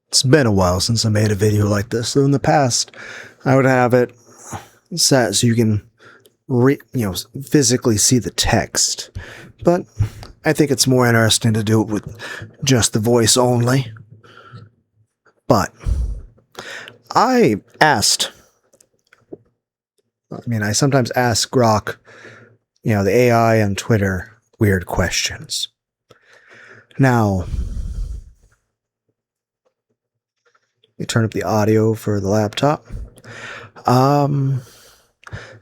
It's been a while since I made a video like this. So in the past, I would have it set so you can physically see the text. But I think it's more interesting to do it with just the voice only. But I sometimes ask Grok, the AI on Twitter, weird questions. Now, let me turn up the audio for the laptop.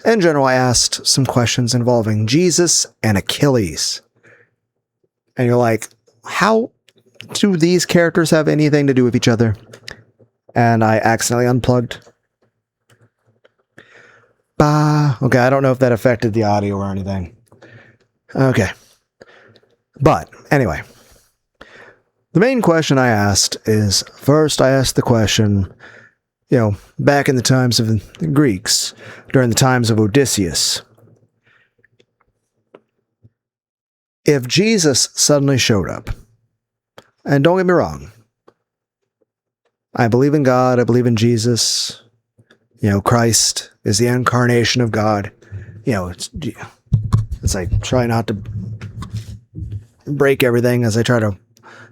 In general, I asked some questions involving Jesus and Achilles. And you're like, how do these characters have anything to do with each other? And I accidentally unplugged. Okay, I don't know if that affected the audio or anything. Okay. But, anyway. The main question I asked is, first I asked the question, back in the times of the Greeks, during the times of Odysseus, if Jesus suddenly showed up, and don't get me wrong, I believe in God, I believe in Jesus, Christ is the incarnation of God, it's like, try not to break everything as I try to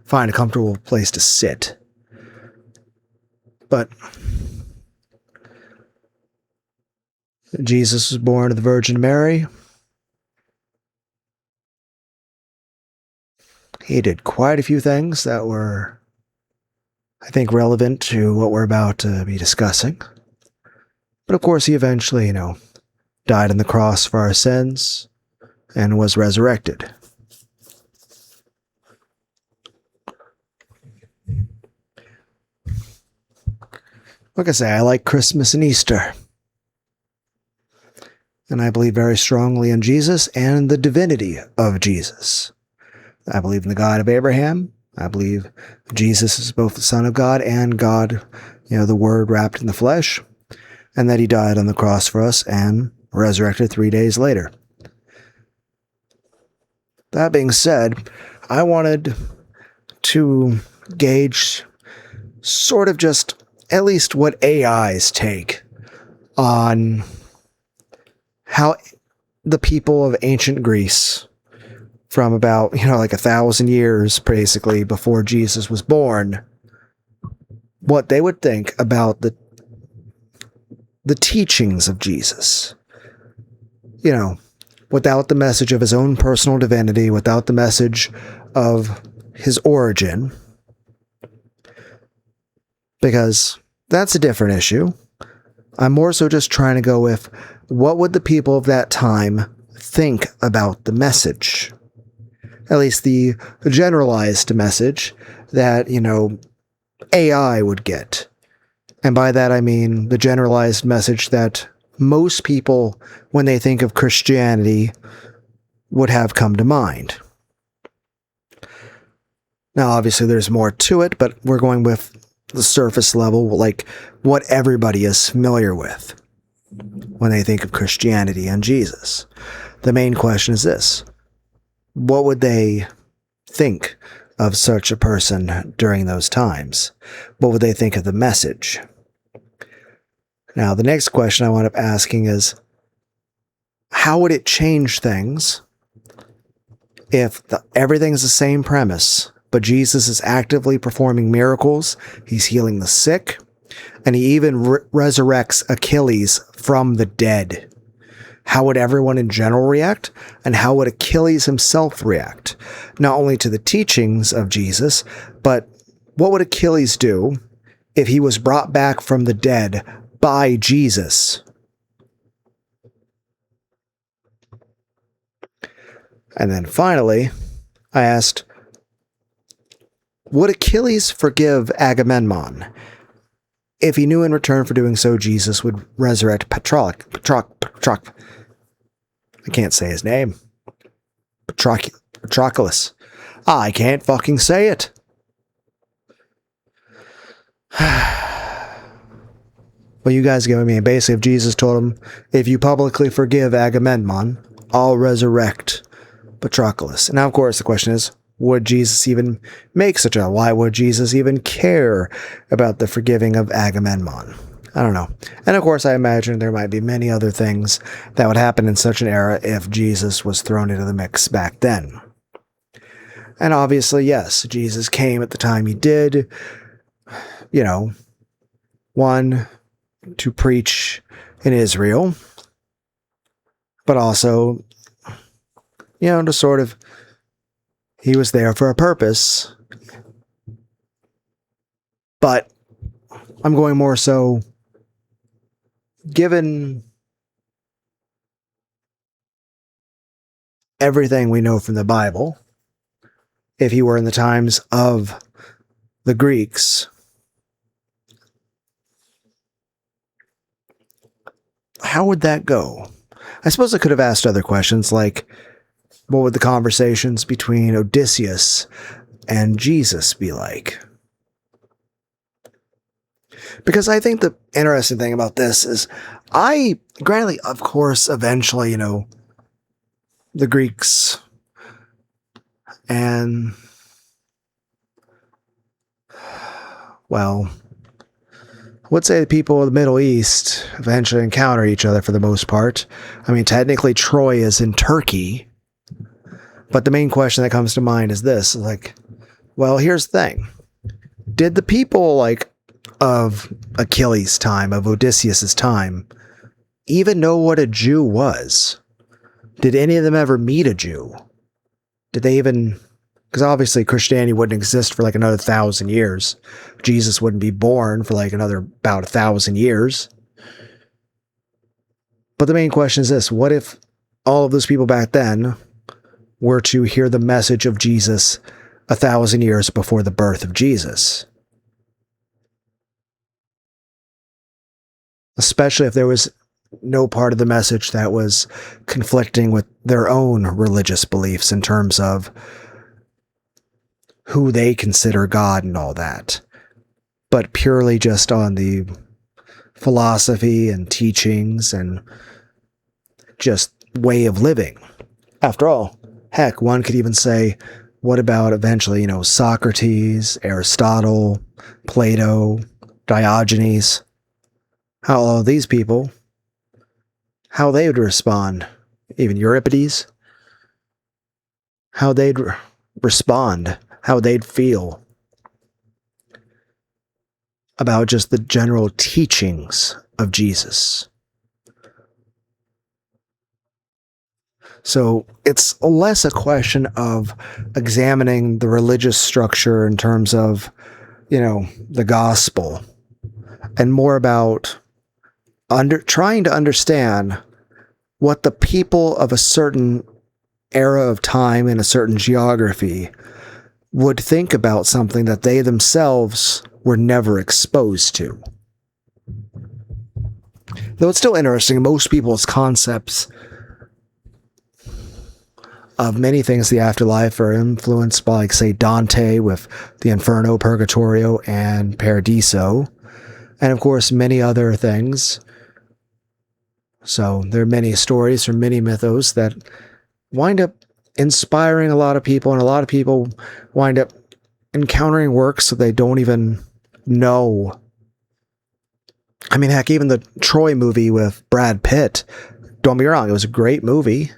find a comfortable place to sit. But Jesus was born of the Virgin Mary. He did quite a few things that were, I think, relevant to what we're about to be discussing. But of course, he eventually, died on the cross for our sins and was resurrected. Like I say, I like Christmas and Easter. And I believe very strongly in Jesus and the divinity of Jesus. I believe in the God of Abraham. I believe Jesus is both the Son of God and God, the Word wrapped in the flesh. And that he died on the cross for us and resurrected 3 days later. That being said, I wanted to gauge sort of just at least what AI's take on how the people of ancient Greece, from about, 1,000 years basically before Jesus was born, what they would think about the teachings of Jesus. Without the message of his own personal divinity, without the message of his origin. Because that's a different issue. I'm more so just trying to go with, what would the people of that time think about the message? At least the generalized message that, AI would get. And by that I mean the generalized message that most people, when they think of Christianity, would have come to mind. Now, obviously, there's more to it, but we're going with the surface level, like what everybody is familiar with when they think of Christianity and Jesus. The main question is this: what would they think of such a person during those times? What would they think of the message? Now, the next question I wound up asking is, how would it change things if everything's the same premise, but Jesus is actively performing miracles, he's healing the sick, and he even resurrects Achilles from the dead? How would everyone in general react? And how would Achilles himself react? Not only to the teachings of Jesus, but what would Achilles do if he was brought back from the dead by Jesus? And then finally, I asked, would Achilles forgive Agamemnon if he knew in return for doing so Jesus would resurrect I can't say his name. Patroclus. I can't fucking say it. Well, you guys get what I mean. Basically, if Jesus told him, if you publicly forgive Agamemnon, I'll resurrect Patroclus. And now, of course, the question is, would Jesus even make such a? Why would Jesus even care about the forgiving of Agamemnon? I don't know. And of course, I imagine there might be many other things that would happen in such an era if Jesus was thrown into the mix back then. And obviously, yes, Jesus came at the time he did, one, to preach in Israel, but also, to sort of, he was there for a purpose. But I'm going more so, given everything we know from the Bible, if he were in the times of the Greeks, how would that go? I suppose I could have asked other questions like, what would the conversations between Odysseus and Jesus be like? Because I think the interesting thing about this is, granted, of course, eventually, the Greeks and, well, I would say the people of the Middle East eventually encounter each other for the most part. I mean, technically Troy is in Turkey, but the main question that comes to mind is this, well, here's the thing. Did the people, of Achilles' time, of Odysseus' time, even know what a Jew was? Did any of them ever meet a Jew? Did they even... Because obviously Christianity wouldn't exist for another 1,000 years. Jesus wouldn't be born for another about 1,000 years. But the main question is this. What if all of those people back then were to hear the message of Jesus 1,000 years before the birth of Jesus? Especially if there was no part of the message that was conflicting with their own religious beliefs in terms of who they consider God and all that, but purely just on the philosophy and teachings and just way of living. After all, heck, one could even say, what about eventually, Socrates, Aristotle, Plato, Diogenes, how all of these people, how they would respond, even Euripides, how they'd respond, how they'd feel about just the general teachings of Jesus. So it's less a question of examining the religious structure in terms of, the gospel, and more about trying to understand what the people of a certain era of time in a certain geography would think about something that they themselves were never exposed to. Though it's still interesting, most people's concepts of many things in the afterlife are influenced by, say, Dante with the Inferno, Purgatorio, and Paradiso, and of course many other things. So there are many stories from many mythos that wind up inspiring a lot of people, and a lot of people wind up encountering works that they don't even know. I mean, heck, even the Troy movie with Brad Pitt, don't be wrong, it was a great movie.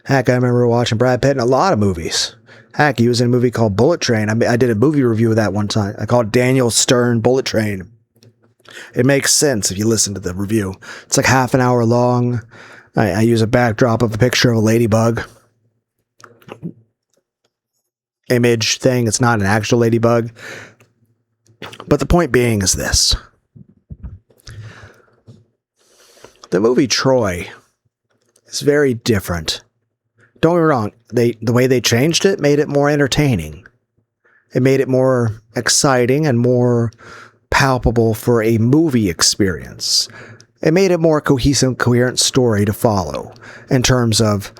Heck, I remember watching Brad Pitt in a lot of movies. Heck, he was in a movie called Bullet Train. I did a movie review of that one time. I called Daniel Stern Bullet Train. It makes sense if you listen to the review. It's half an hour long. I use a backdrop of a picture of a ladybug image thing. It's not an actual ladybug. But the point being is this. The movie Troy is very different. Don't get me wrong, the way they changed it made it more entertaining. It made it more exciting and more palpable for a movie experience. It made it more cohesive, coherent story to follow in terms of,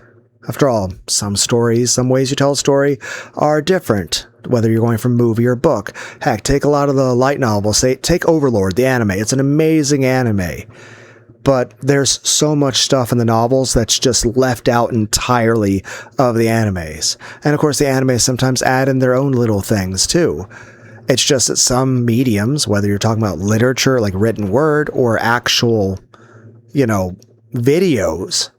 after all, some ways you tell a story are different, whether you're going from movie or book. Heck, take a lot of the light novels. Take Overlord, the anime. It's an amazing anime. but there's so much stuff in the novels that's just left out entirely of the animes. And of course, the animes sometimes add in their own little things too. It's just that some mediums, whether you're talking about literature, like written word, or actual, videos,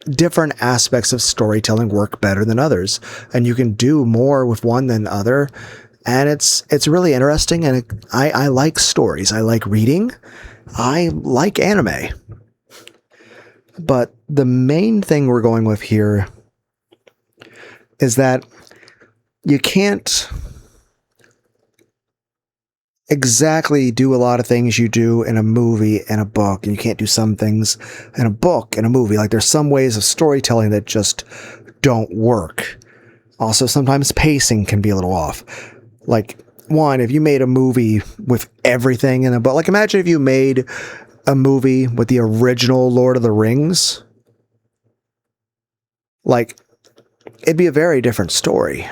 different aspects of storytelling work better than others. And you can do more with one than other. And it's really interesting. And I like stories. I like reading. I like anime. But the main thing we're going with here is that you can't exactly do a lot of things you do in a movie and a book, and you can't do some things in a book and a movie. Like, there's some ways of storytelling that just don't work. Also, sometimes pacing can be a little off. Like, one, if you made a movie with everything in a book, like imagine if you made a movie with the original Lord of the Rings, like, it'd be a very different story.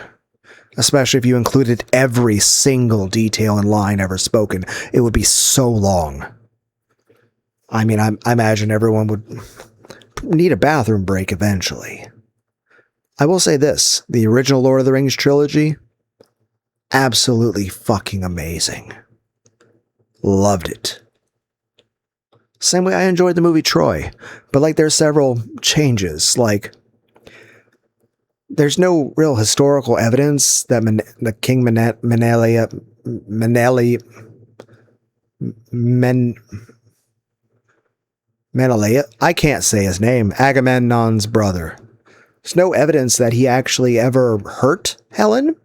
Especially if you included every single detail and line ever spoken. It would be so long. I mean, I imagine everyone would need a bathroom break eventually. I will say this. The original Lord of the Rings trilogy, absolutely fucking amazing. Loved it. Same way I enjoyed the movie Troy. But, like, there's several changes. Like, there's no real historical evidence that the King Menelaus, I can't say his name, Agamemnon's brother. There's no evidence that he actually ever hurt Helen.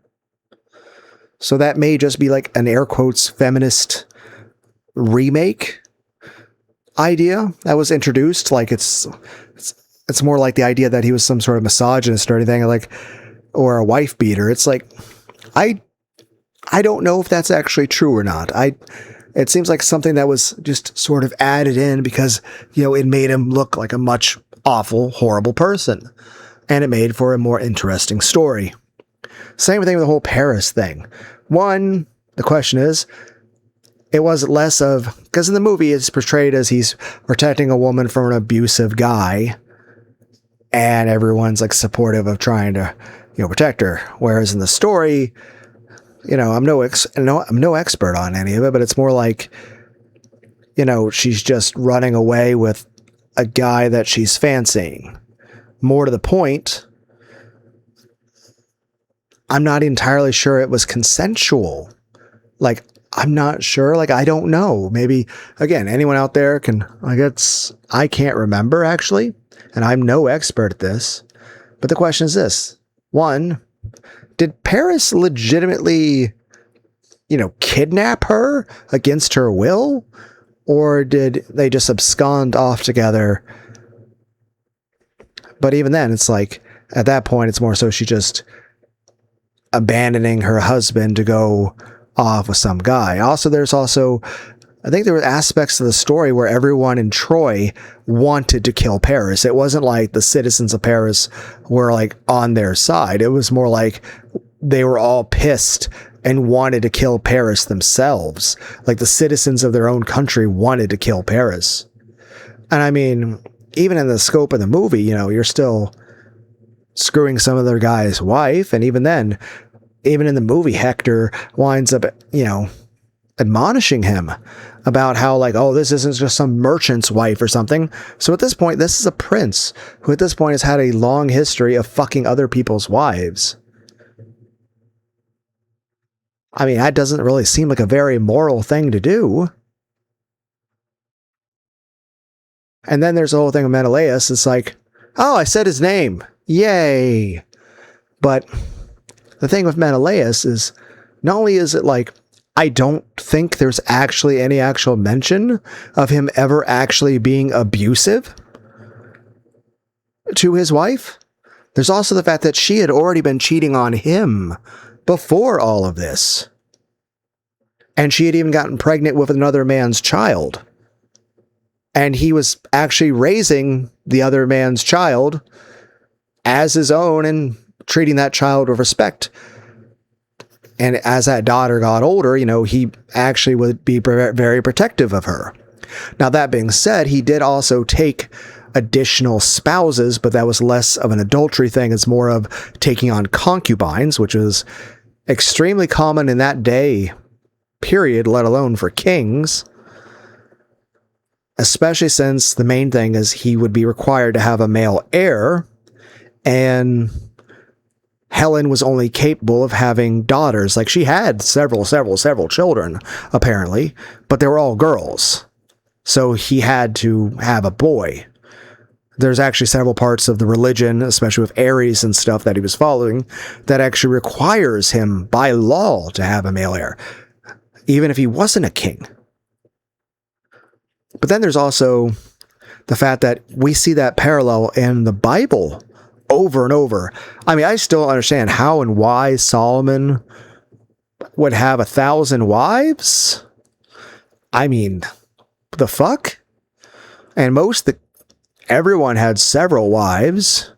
So that may just be like an air quotes feminist remake idea that was introduced. Like, it's more like the idea that he was some sort of misogynist or anything, like, or a wife beater. It's like, I don't know if that's actually true or not. It seems like something that was just sort of added in because, it made him look like a much awful, horrible person. And it made for a more interesting story. Same thing with the whole Paris thing. One, the question is, it was less of, because in the movie it's portrayed as he's protecting a woman from an abusive guy, and everyone's like supportive of trying to, protect her. Whereas in the story, I'm no expert on any of it, but it's more like, she's just running away with a guy that she's fancying. More to the point, I'm not entirely sure it was consensual. Like, I'm not sure. Like, I don't know. Maybe, again, anyone out there can, I can't remember actually. And I'm no expert at this. But the question is this. One, did Paris legitimately, kidnap her against her will? Or did they just abscond off together? But even then, it's like, at that point, it's more so she just abandoning her husband to go off with some guy. I think there were aspects of the story where everyone in Troy wanted to kill Paris. It wasn't like the citizens of Paris were like on their side. It was more like they were all pissed and wanted to kill Paris themselves. Like, the citizens of their own country wanted to kill Paris. And I mean, even in the scope of the movie, you're still screwing some other guy's wife. And even then, even in the movie, Hector winds up, admonishing him about how, like, oh, this isn't just some merchant's wife or something. So at this point, this is a prince who at this point has had a long history of fucking other people's wives. I mean, that doesn't really seem like a very moral thing to do. And then there's the whole thing of Menelaus. It's like, oh, I said his name. Yay. But the thing with Menelaus is, not only is it like, I don't think there's actually any actual mention of him ever actually being abusive to his wife. There's also the fact that she had already been cheating on him before all of this. And she had even gotten pregnant with another man's child. And he was actually raising the other man's child as his own and treating that child with respect. And as that daughter got older, he actually would be very protective of her. Now, that being said, he did also take additional spouses, but that was less of an adultery thing. It's more of taking on concubines, which was extremely common in that day period, let alone for kings. Especially since the main thing is he would be required to have a male heir, and Helen was only capable of having daughters. Like, she had several children, apparently, but they were all girls. So he had to have a boy. There's actually several parts of the religion, especially with Aries and stuff that he was following, that actually requires him by law to have a male heir, even if he wasn't a king. But then there's also the fact that we see that parallel in the Bible over and over. I mean, I still don't understand how and why Solomon would have 1,000 wives. I mean, the fuck? And everyone had several wives.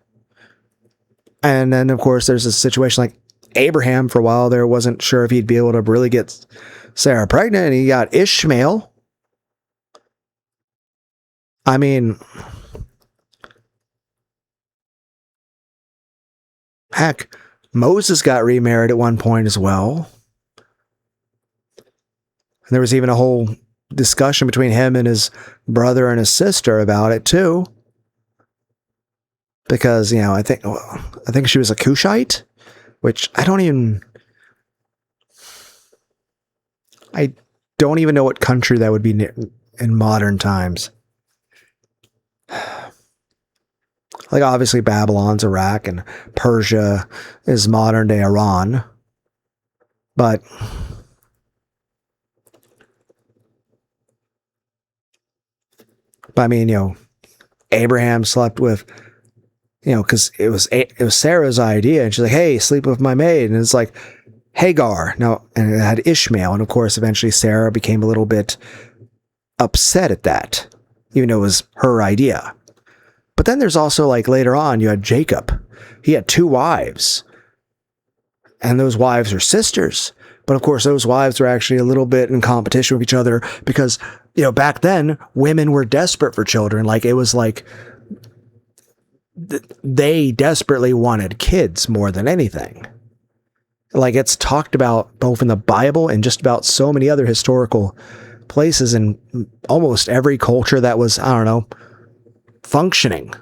And then, of course, there's a situation like Abraham. For a while there, wasn't sure if he'd be able to really get Sarah pregnant, and he got Ishmael. I mean, heck, Moses got remarried at one point as well. And there was even a whole discussion between him and his brother and his sister about it too. Because, I think she was a Cushite, which I don't even know what country that would be in modern times. Like, obviously Babylon's Iraq and Persia is modern day Iran. But I mean, Abraham slept with, because it was Sarah's idea, and she's like, hey, sleep with my maid. And it's like, Hagar. No, and it had Ishmael. And of course, eventually Sarah became a little bit upset at that, even though it was her idea. But then there's also, like, later on, you had Jacob. He had 2 wives. And those wives are sisters. But of course, those wives were actually a little bit in competition with each other because, back then, women were desperate for children. Like, it was like they desperately wanted kids more than anything. Like, it's talked about both in the Bible and just about so many other historical places in almost every culture that was, functioning.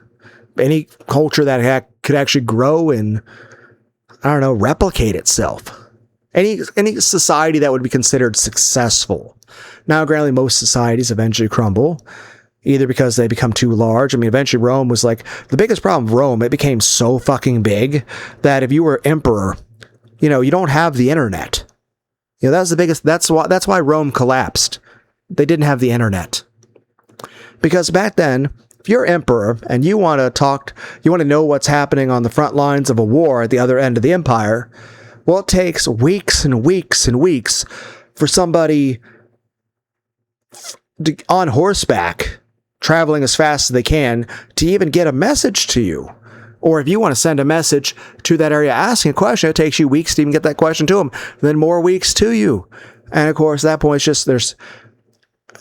Any culture that could actually grow and, replicate itself. Any society that would be considered successful. Now, granted, most societies eventually crumble, either because they become too large. I mean, eventually Rome was like, the biggest problem of Rome, it became so fucking big that if you were emperor, you don't have the internet. That was the biggest, that's why Rome collapsed. They didn't have the internet. Because back then, if you're emperor and you want to know what's happening on the front lines of a war at the other end of the empire, well, it takes weeks and weeks and weeks for somebody on horseback, traveling as fast as they can, to even get a message to you. Or if you want to send a message to that area asking a question, it takes you weeks to even get that question to them, then more weeks to you. And of course, at that point, it's just there's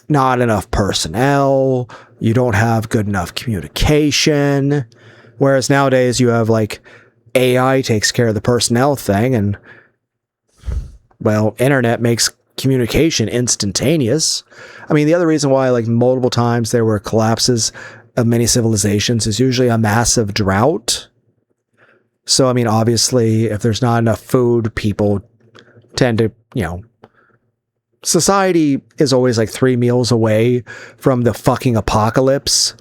not enough personnel. You don't have good enough communication. Whereas nowadays you have, like, AI takes care of the personnel thing, and, well, internet makes communication instantaneous. I mean, the other reason why, like, multiple times there were collapses of many civilizations is usually a massive drought. So, I mean, obviously, if there's not enough food, people tend to, society is always like 3 meals away from the fucking apocalypse.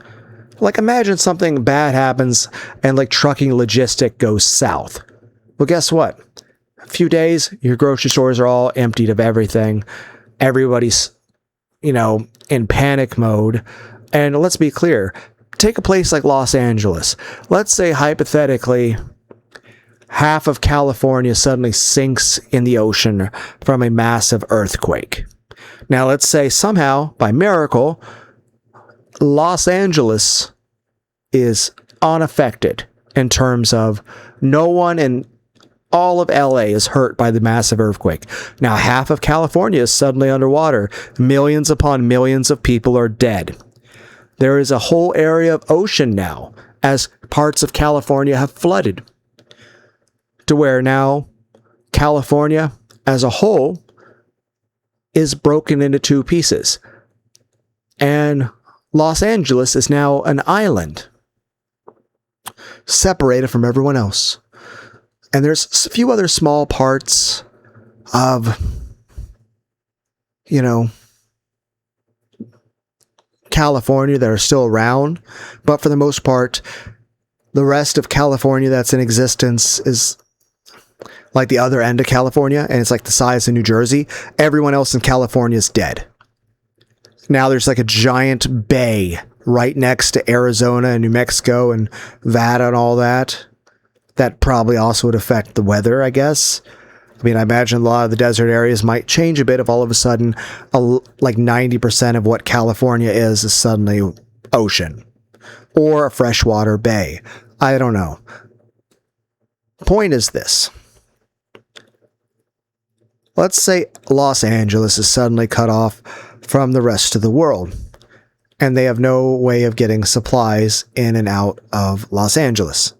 Like, imagine something bad happens and, like, trucking logistic goes south. Well, guess what? A few days, your grocery stores are all emptied of everything. Everybody's, in panic mode. And let's be clear, take a place like Los Angeles. Let's say, hypothetically, half of California suddenly sinks in the ocean from a massive earthquake. Now, let's say somehow, by miracle, Los Angeles is unaffected in terms of no one in All of LA is hurt by the massive earthquake. Now half of California is suddenly underwater. Millions upon millions of people are dead. There is a whole area of ocean now, as parts of California have flooded, to where now California as a whole is broken into two pieces. And Los Angeles is now an island, separated from everyone else. And there's a few other small parts of, California that are still around. But for the most part, the rest of California that's in existence is like the other end of California, and it's like the size of New Jersey. Everyone else in California is dead. Now there's like a giant bay right next to Arizona and New Mexico and Nevada and all that. That probably also would affect the weather, I guess. I mean, I imagine a lot of the desert areas might change a bit if all of a sudden, like 90% of what California is suddenly ocean or a freshwater bay. I don't know. Point is this. Let's say Los Angeles is suddenly cut off from the rest of the world, and they have no way of getting supplies in and out of Los Angeles.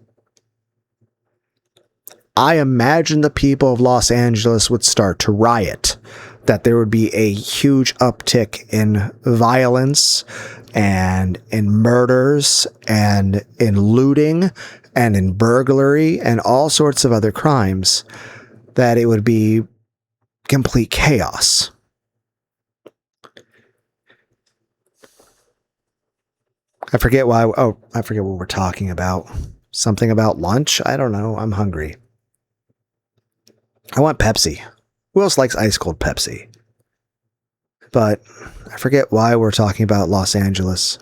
I imagine the people of Los Angeles would start to riot, that there would be a huge uptick in violence and in murders and in looting and in burglary and all sorts of other crimes, that it would be complete chaos. I forget what we're talking about. Something about lunch? I don't know. I'm hungry. I want Pepsi. Who else likes ice cold Pepsi? But I forget why we're talking about Los Angeles.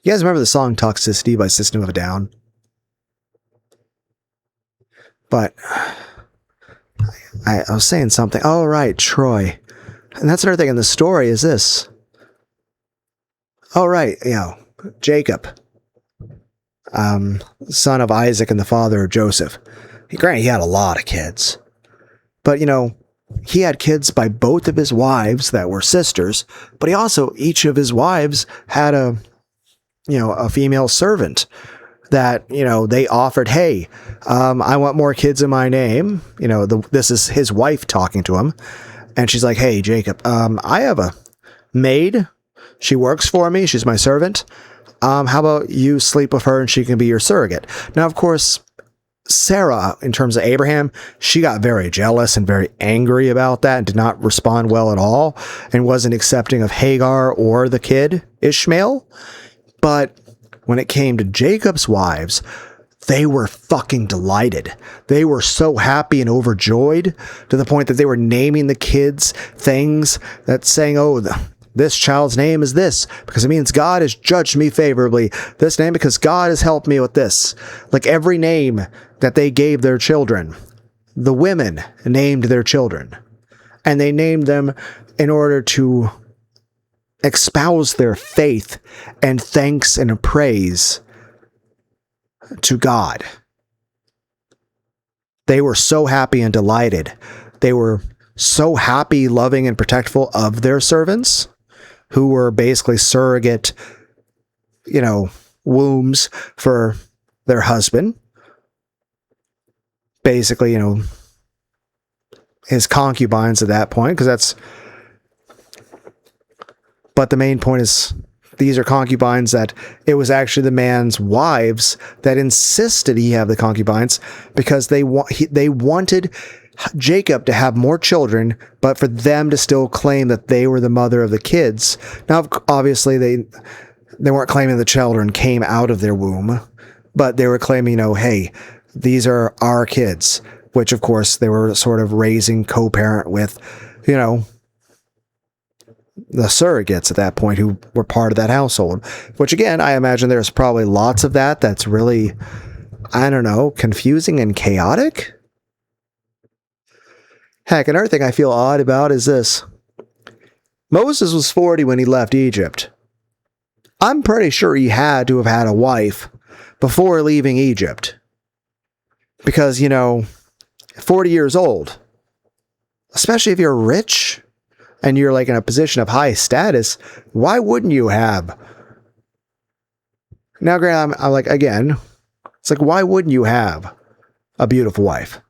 You guys remember the song Toxicity by System of a Down? But I was saying something. Oh, right, Troy. And that's another thing in the story is this. Oh, right, Jacob, son of Isaac and the father of Joseph. Granted, he had a lot of kids. But, he had kids by both of his wives that were sisters, but he also, each of his wives had a female servant that, they offered, hey, I want more kids in my name. This is his wife talking to him. And she's like, hey, Jacob, I have a maid. She works for me. She's my servant. How about you sleep with her and she can be your surrogate? Now, of course, Sarah, in terms of Abraham, she got very jealous and very angry about that and did not respond well at all and wasn't accepting of Hagar or the kid, Ishmael. But when it came to Jacob's wives, they were fucking delighted. They were so happy and overjoyed to the point that they were naming the kids things that saying, oh, this child's name is this because it means God has judged me favorably. This name because God has helped me with this. Like every name that they gave their children, the women named their children. And they named them in order to espouse their faith and thanks and praise to God. They were so happy and delighted. They were so happy, loving, and protectful of their servants, who were basically surrogate, wombs for their husband. Basically, his concubines at that point, but the main point is these are concubines that it was actually the man's wives that insisted he have the concubines because they wanted Jacob to have more children, but for them to still claim that they were the mother of the kids. Now, obviously, they weren't claiming the children came out of their womb, but they were claiming, hey, these are our kids, which, of course, they were sort of raising co-parent with, the surrogates at that point who were part of that household, which, again, I imagine there's probably lots of that that's really, I don't know, confusing and chaotic. Heck, another thing I feel odd about is this. Moses was 40 when he left Egypt. I'm pretty sure he had to have had a wife before leaving Egypt. Because, 40 years old, especially if you're rich and you're like in a position of high status, why wouldn't you have? Now, granted, I'm like, again, it's like, why wouldn't you have a beautiful wife?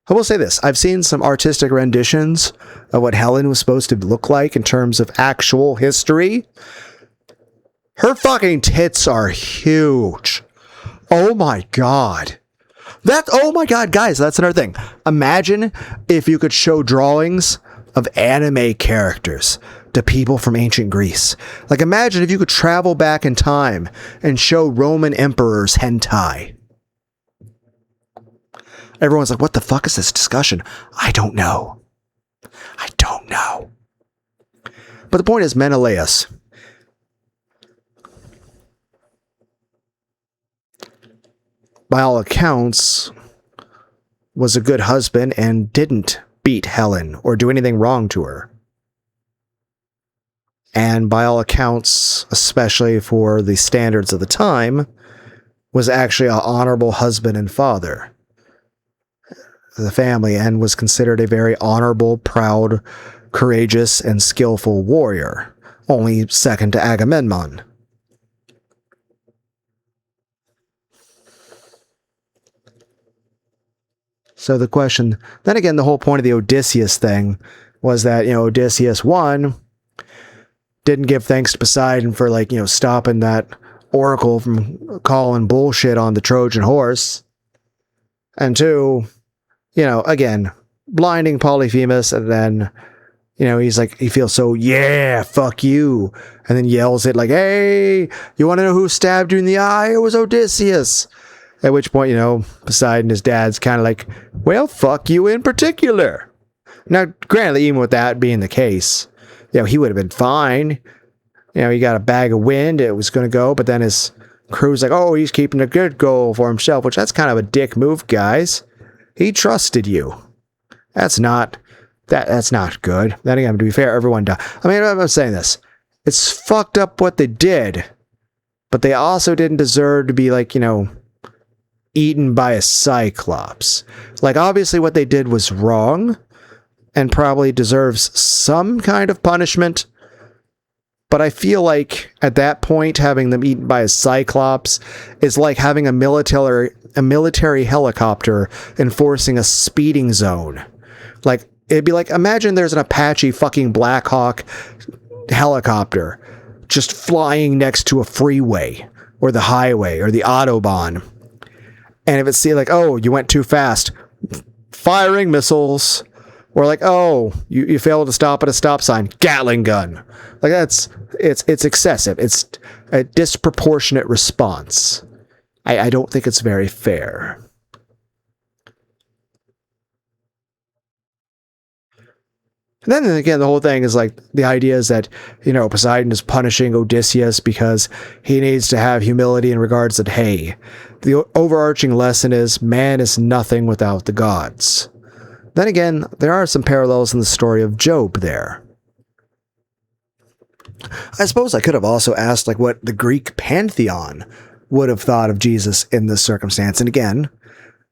I will say this. I've seen some artistic renditions of what Helen was supposed to look like in terms of actual history. Her fucking tits are huge. Oh my God. Oh my God, guys, that's another thing. Imagine if you could show drawings of anime characters to people from ancient Greece. Like, imagine if you could travel back in time and show Roman emperors hentai. Everyone's like, what the fuck is this discussion? I don't know. But the point is, Menelaus. By all accounts, was a good husband and didn't beat Helen or do anything wrong to her. And by all accounts, especially for the standards of the time, was actually an honorable husband and father of the family and was considered a very honorable, proud, courageous, and skillful warrior, only second to Agamemnon. So the question, then again, the whole point of the Odysseus thing was that, Odysseus, one, didn't give thanks to Poseidon for, stopping that oracle from calling bullshit on the Trojan horse. And two, again, blinding Polyphemus, and then, he's like, he feels so, yeah, fuck you. And then yells it like, hey, you want to know who stabbed you in the eye? It was Odysseus. At which point, Poseidon, his dad's kind of like, well, fuck you in particular. Now, granted, even with that being the case, he would have been fine. He got a bag of wind, it was going to go, but then his crew's like, oh, he's keeping a good goal for himself, which that's kind of a dick move, guys. He trusted you. That's not good. Then again, to be fair, everyone died. I mean, I'm saying this. It's fucked up what they did, but they also didn't deserve to be eaten by a cyclops. Like, obviously what they did was wrong and probably deserves some kind of punishment. But I feel like at that point, having them eaten by a cyclops is like having a military helicopter enforcing a speeding zone. Like, it'd be like, imagine there's an Apache fucking Black Hawk helicopter just flying next to a freeway or the highway or the Autobahn. And if it's like, oh, you went too fast, firing missiles, or like, oh, you failed to stop at a stop sign, Gatling gun. Like, it's excessive. It's a disproportionate response. I don't think it's very fair. And then again, the whole thing is like, the idea is that, Poseidon is punishing Odysseus because he needs to have humility in regards that, hey, the overarching lesson is man is nothing without the gods. Then again, there are some parallels in the story of Job there. I suppose I could have also asked what the Greek pantheon would have thought of Jesus in this circumstance. And again,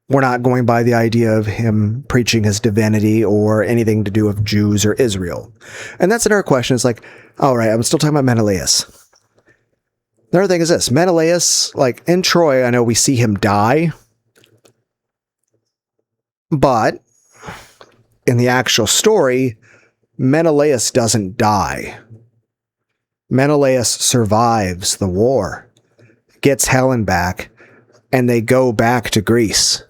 we're not going by the idea of him preaching his divinity or anything to do with Jews or Israel. And that's another question. It's like, all right, I'm still talking about Menelaus. The other thing is this. Menelaus, in Troy, I know we see him die. But in the actual story, Menelaus doesn't die. Menelaus survives the war, gets Helen back, and they go back to Greece.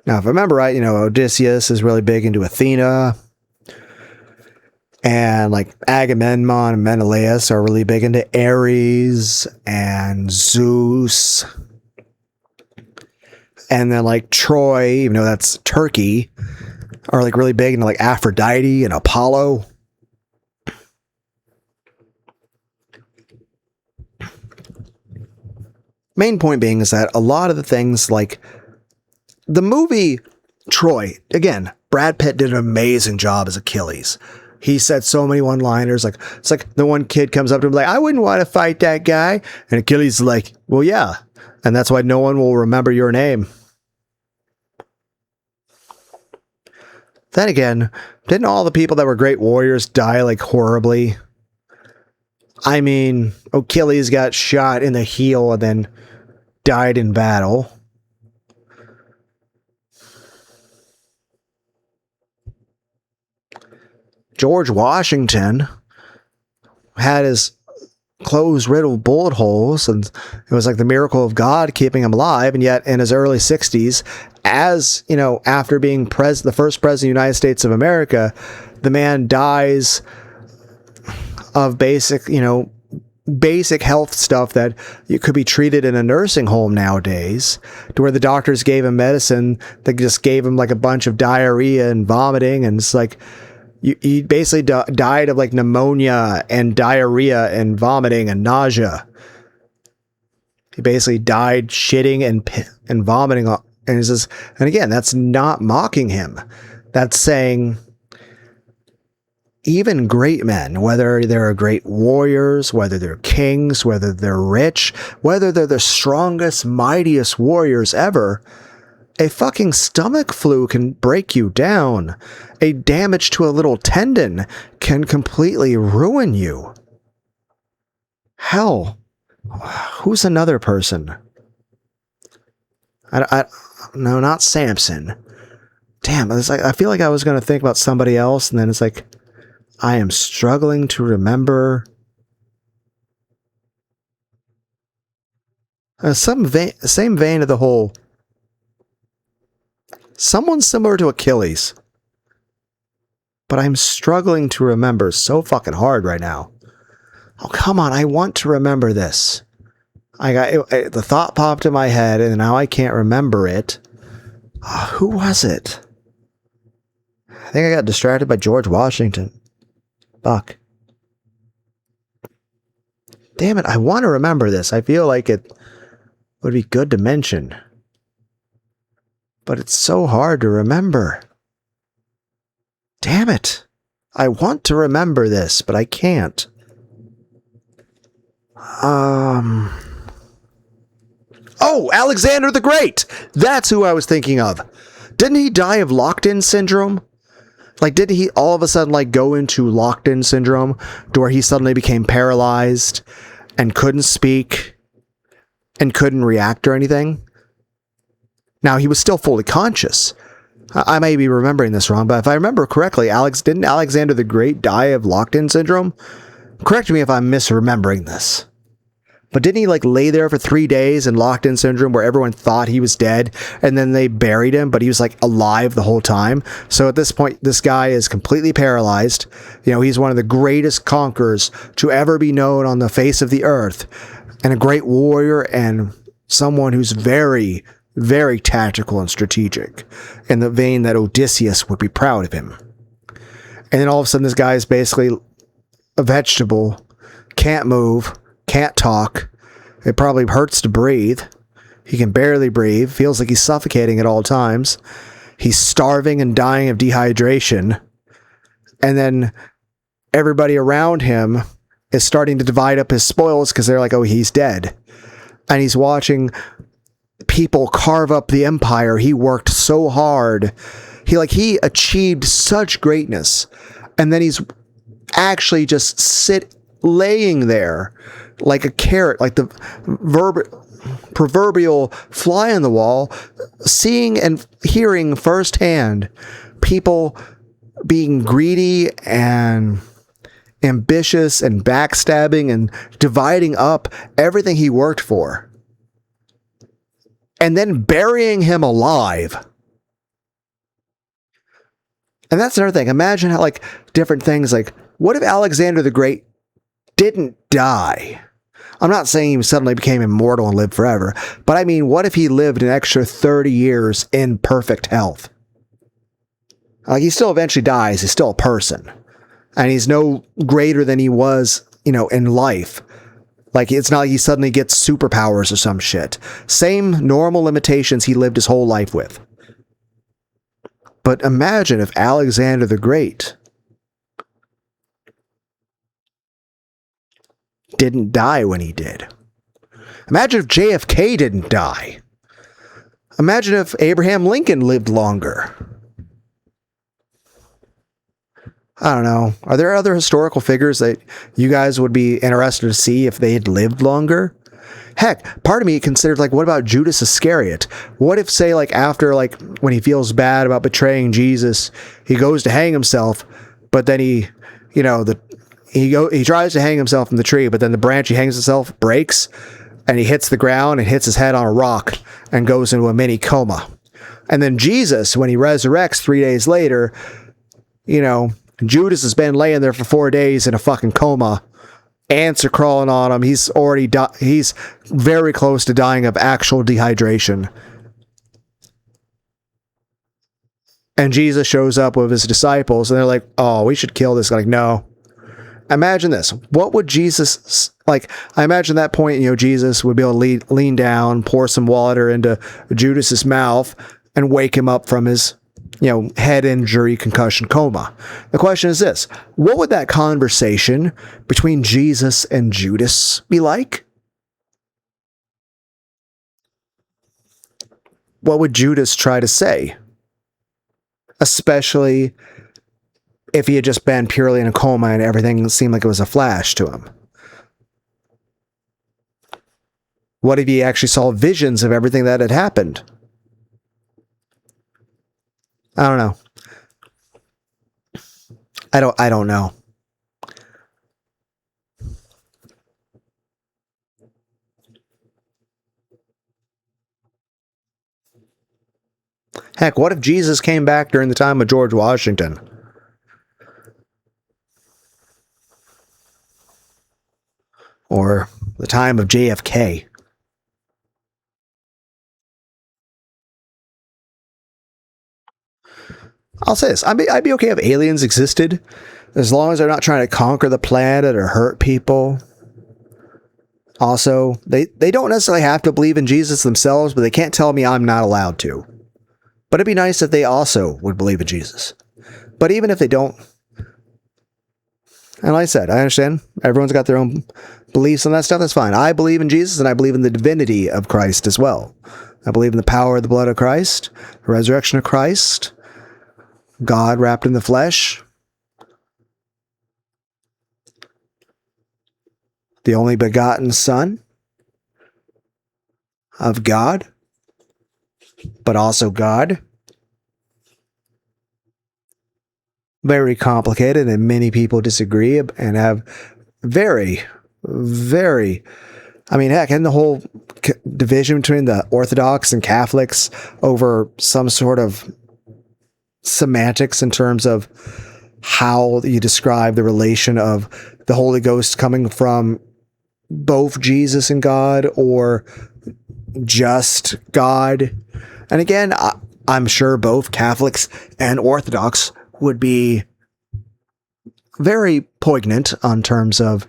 Now, if I remember right, Odysseus is really big into Athena. And Agamemnon and Menelaus are really big into Ares and Zeus. And then Troy, even though that's Turkey, are really big into Aphrodite and Apollo. Main point being is that a lot of the things the movie Troy, again, Brad Pitt did an amazing job as Achilles. He said so many one-liners. Like, it's like the one kid comes up to him like, I wouldn't want to fight that guy. And Achilles is like, well, yeah. And that's why no one will remember your name. Then again, didn't all the people that were great warriors die like horribly? I mean, Achilles got shot in the heel and then died in battle. George Washington had his clothes riddled with bullet holes, and it was like the miracle of God keeping him alive. And yet in his early 60s, as you know, after being the first president of the United States of America, the man dies of basic health stuff that you could be treated in a nursing home nowadays, to where the doctors gave him medicine that just gave him like a bunch of diarrhea and vomiting. And it's like, he basically died of like pneumonia and diarrhea and vomiting and nausea. He basically died shitting and vomiting. And it's just, and again, that's not mocking him. That's saying even great men, whether they're great warriors, whether they're kings, whether they're rich, whether they're the strongest, mightiest warriors ever, a fucking stomach flu can break you down. A damage to a little tendon can completely ruin you. Hell, who's another person? No, not Samson. Damn, it's like, I feel like I was going to think about somebody else, and then it's like, I am struggling to remember. Same vein of the whole. Someone similar to Achilles. But I'm struggling to remember so fucking hard right now. Oh, come on. I want to remember this. The thought popped in my head, and now I can't remember it. Who was it? I think I got distracted by George Washington. Fuck. Damn it. I want to remember this. I feel like it would be good to mention. But it's so hard to remember. Damn it. I want to remember this, but I can't. Oh, Alexander the Great! That's who I was thinking of. Didn't he die of locked-in syndrome? Like, did he all of a sudden, like, go into locked-in syndrome to where he suddenly became paralyzed and couldn't speak and couldn't react or anything? Now, he was still fully conscious. I may be remembering this wrong, but if I remember correctly, didn't Alexander the Great die of locked-in syndrome? Correct me if I'm misremembering this. But didn't he like lay there for 3 days in locked-in syndrome where everyone thought he was dead, and then they buried him, but he was like alive the whole time? So at this point, this guy is completely paralyzed. You know, he's one of the greatest conquerors to ever be known on the face of the earth, and a great warrior, and someone who's very, very tactical and strategic, in the vein that Odysseus would be proud of him. And then all of a sudden, this guy is basically a vegetable, can't move, can't talk. It probably hurts to breathe. He can barely breathe, feels like he's suffocating at all times. He's starving and dying of dehydration. And then everybody around him is starting to divide up his spoils because they're like, oh, he's dead. And he's watching people carve up the empire. He worked so hard. He achieved such greatness. And then he's actually just laying there like a carrot, like the proverbial fly on the wall, seeing and hearing firsthand people being greedy and ambitious and backstabbing and dividing up everything he worked for, and then burying him alive. And that's another thing. Imagine how, like, different things, like, what if Alexander the Great didn't die? I'm not saying he suddenly became immortal and lived forever, but I mean, what if he lived an extra 30 years in perfect health? Like, he still eventually dies. He's still a person. And he's no greater than he was, in life. Like, it's not like he suddenly gets superpowers or some shit. Same normal limitations he lived his whole life with. But imagine if Alexander the Great didn't die when he did. Imagine if JFK didn't die. Imagine if Abraham Lincoln lived longer. I don't know. Are there other historical figures that you guys would be interested to see if they had lived longer? Heck, part of me considered, like, what about Judas Iscariot? What if, say, like, after, like, when he feels bad about betraying Jesus, he goes to hang himself, but then he tries to hang himself from the tree, but then the branch he hangs himself breaks, and he hits the ground and hits his head on a rock and goes into a mini coma. And then Jesus, when he resurrects 3 days later, Judas has been laying there for 4 days in a fucking coma. Ants are crawling on him. He's already he's very close to dying of actual dehydration. And Jesus shows up with his disciples, and they're like, "Oh, we should kill this guy." Like, no. Imagine this. What would Jesus, like, I imagine at that point, Jesus would be able to lean down, pour some water into Judas's mouth, and wake him up from his head injury, concussion, coma. The question is this: what would that conversation between Jesus and Judas be like? What would Judas try to say? Especially if he had just been purely in a coma and everything seemed like it was a flash to him. What if he actually saw visions of everything that had happened? I don't know. I don't know. Heck, what if Jesus came back during the time of George Washington? Or the time of JFK? I'll say this. I'd be okay if aliens existed, as long as they're not trying to conquer the planet or hurt people. Also, they don't necessarily have to believe in Jesus themselves, but they can't tell me I'm not allowed to. But it'd be nice if they also would believe in Jesus. But even if they don't, and like I said, I understand everyone's got their own beliefs on that stuff. That's fine. I believe in Jesus, and I believe in the divinity of Christ as well. I believe in the power of the blood of Christ, the resurrection of Christ, God wrapped in the flesh, the only begotten Son of God, but also God. Very complicated, and many people disagree and have very, very, heck, and the whole division between the Orthodox and Catholics over some sort of semantics in terms of how you describe the relation of the Holy Ghost coming from both Jesus and God or just God. And again, I'm sure both Catholics and Orthodox would be very poignant on terms of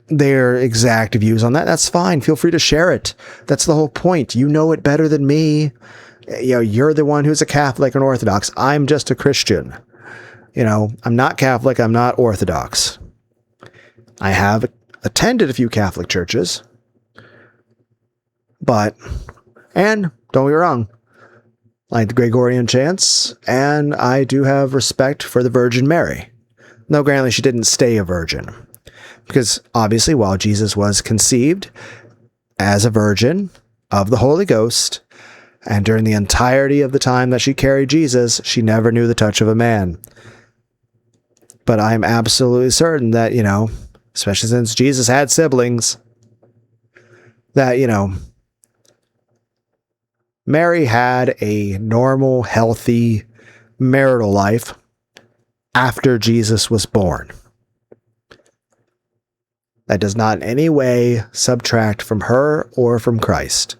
their exact views on that. That's fine. Feel free to share it. That's the whole point. You know it better than me. You're the one who's a Catholic and Orthodox. I'm just a Christian. I'm not Catholic. I'm not Orthodox. I have attended a few Catholic churches. And don't be wrong, like the Gregorian chants, and I do have respect for the Virgin Mary. Now, granted, she didn't stay a virgin, because obviously while Jesus was conceived as a virgin of the Holy Ghost, and during the entirety of the time that she carried Jesus, she never knew the touch of a man. But I'm absolutely certain that, especially since Jesus had siblings, that, Mary had a normal, healthy marital life after Jesus was born. That does not in any way subtract from her or from Christ.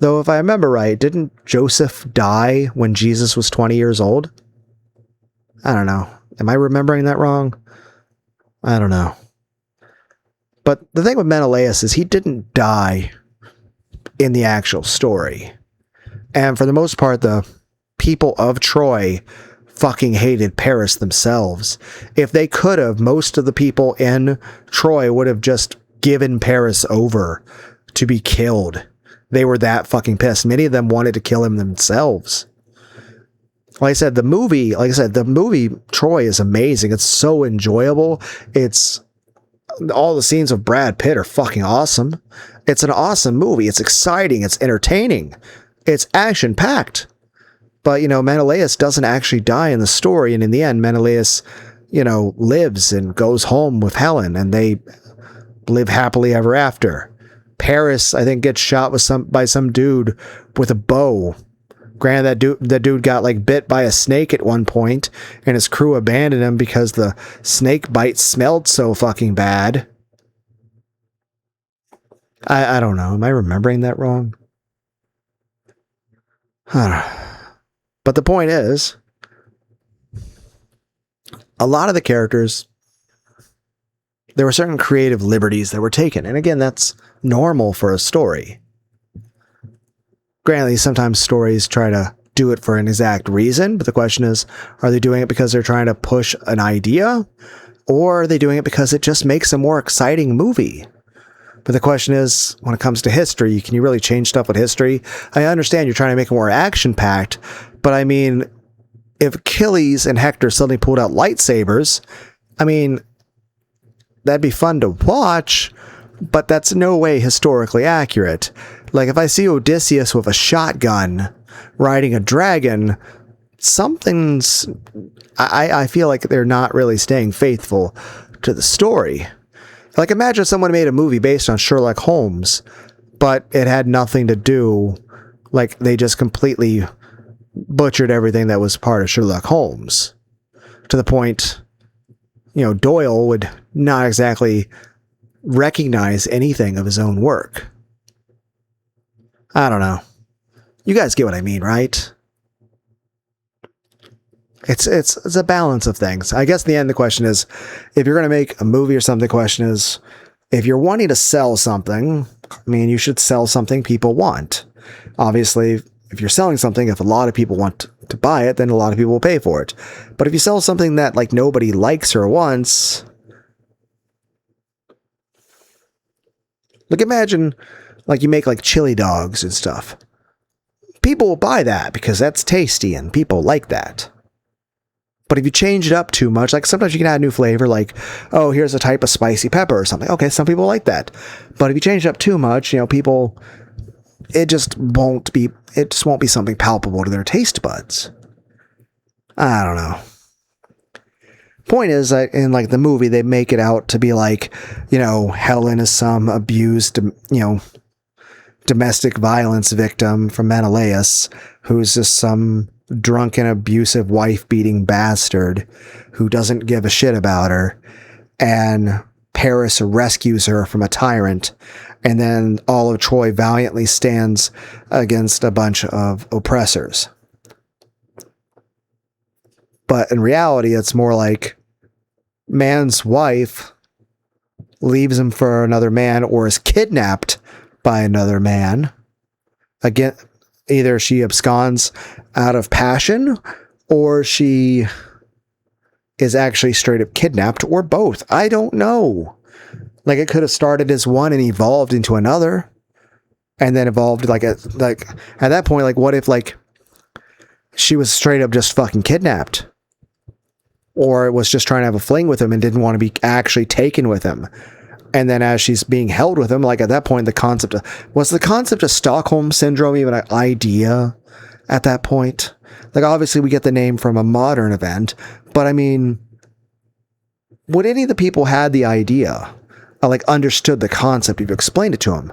Though, if I remember right, didn't Joseph die when Jesus was 20 years old? I don't know. Am I remembering that wrong? I don't know. But the thing with Menelaus is he didn't die in the actual story. And for the most part, the people of Troy fucking hated Paris themselves. If they could have, most of the people in Troy would have just given Paris over to be killed. They were that fucking pissed. Many of them wanted to kill him themselves. Like I said, the movie Troy is amazing. It's so enjoyable. It's all the scenes of Brad Pitt are fucking awesome. It's an awesome movie. It's exciting. It's entertaining. It's action packed. But, Menelaus doesn't actually die in the story. And in the end, Menelaus, lives and goes home with Helen, and they live happily ever after. Paris, I think, gets shot by some dude with a bow. Granted, that dude got bit by a snake at one point, and his crew abandoned him because the snake bite smelled so fucking bad. I don't know. Am I remembering that wrong? But the point is, a lot of the characters, there were certain creative liberties that were taken. And again, that's normal for a story. Granted, sometimes stories try to do it for an exact reason, but the question is, are they doing it because they're trying to push an idea? Or are they doing it because it just makes a more exciting movie? But the question is, when it comes to history, can you really change stuff with history? I understand you're trying to make it more action-packed, but I mean, if Achilles and Hector suddenly pulled out lightsabers, I mean, that'd be fun to watch, but that's no way historically accurate. Like, if I see Odysseus with a shotgun riding a dragon, something's... I feel like they're not really staying faithful to the story. Like, imagine someone made a movie based on Sherlock Holmes, but it had nothing to do, they just completely butchered everything that was part of Sherlock Holmes. To the point, Doyle would not exactly recognize anything of his own work. I don't know. You guys get what I mean, right? It's a balance of things. I guess in the end, the question is, if you're going to make a movie or something, the question is, if you're wanting to sell something, you should sell something people want. Obviously, if you're selling something, if a lot of people want to buy it, then a lot of people will pay for it. But if you sell something that nobody likes or wants, imagine you make chili dogs and stuff. People will buy that because that's tasty and people like that. But if you change it up too much, sometimes you can add new flavor, oh, here's a type of spicy pepper or something. Okay, some people like that. But if you change it up too much, people, it just won't be something palpable to their taste buds. I don't know. Point is that in the movie, they make it out to be Helen is some abused, domestic violence victim from Menelaus, who's just some drunken, abusive, wife-beating bastard who doesn't give a shit about her, and Paris rescues her from a tyrant, and then all of Troy valiantly stands against a bunch of oppressors. But in reality, it's more man's wife leaves him for another man or is kidnapped by another man. Again, either she absconds out of passion or she is actually straight up kidnapped, or both. I don't know. It could have started as one and evolved into another, and then evolved at that point, what if she was straight up just fucking kidnapped, or was just trying to have a fling with him and didn't want to be actually taken with him. And then as she's being held with him, at that point, was the concept of Stockholm Syndrome even an idea at that point? Obviously we get the name from a modern event, but would any of the people had the idea, understood the concept if you explained it to them?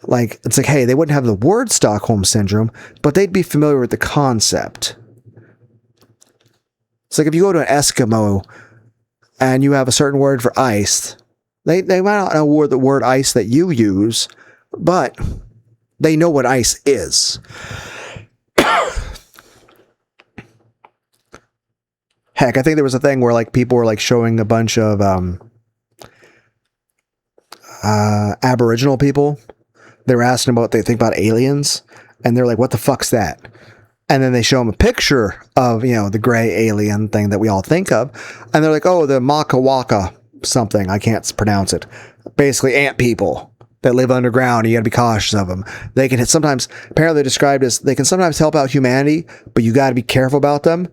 It's hey, they wouldn't have the word Stockholm Syndrome, but they'd be familiar with the concept. It's if you go to an Eskimo and you have a certain word for ice, they might not know the word ice that you use, but they know what ice is. Heck, I think there was a thing where people were showing a bunch of Aboriginal people. They were asking about what they think about aliens, and they're what the fuck's that? And then they show them a picture of, the gray alien thing that we all think of. And they're like, oh, the Makawaka something. I can't pronounce it. Basically, ant people that live underground. You got to be cautious of them. They can sometimes, apparently described as, they can sometimes help out humanity, but you got to be careful about them.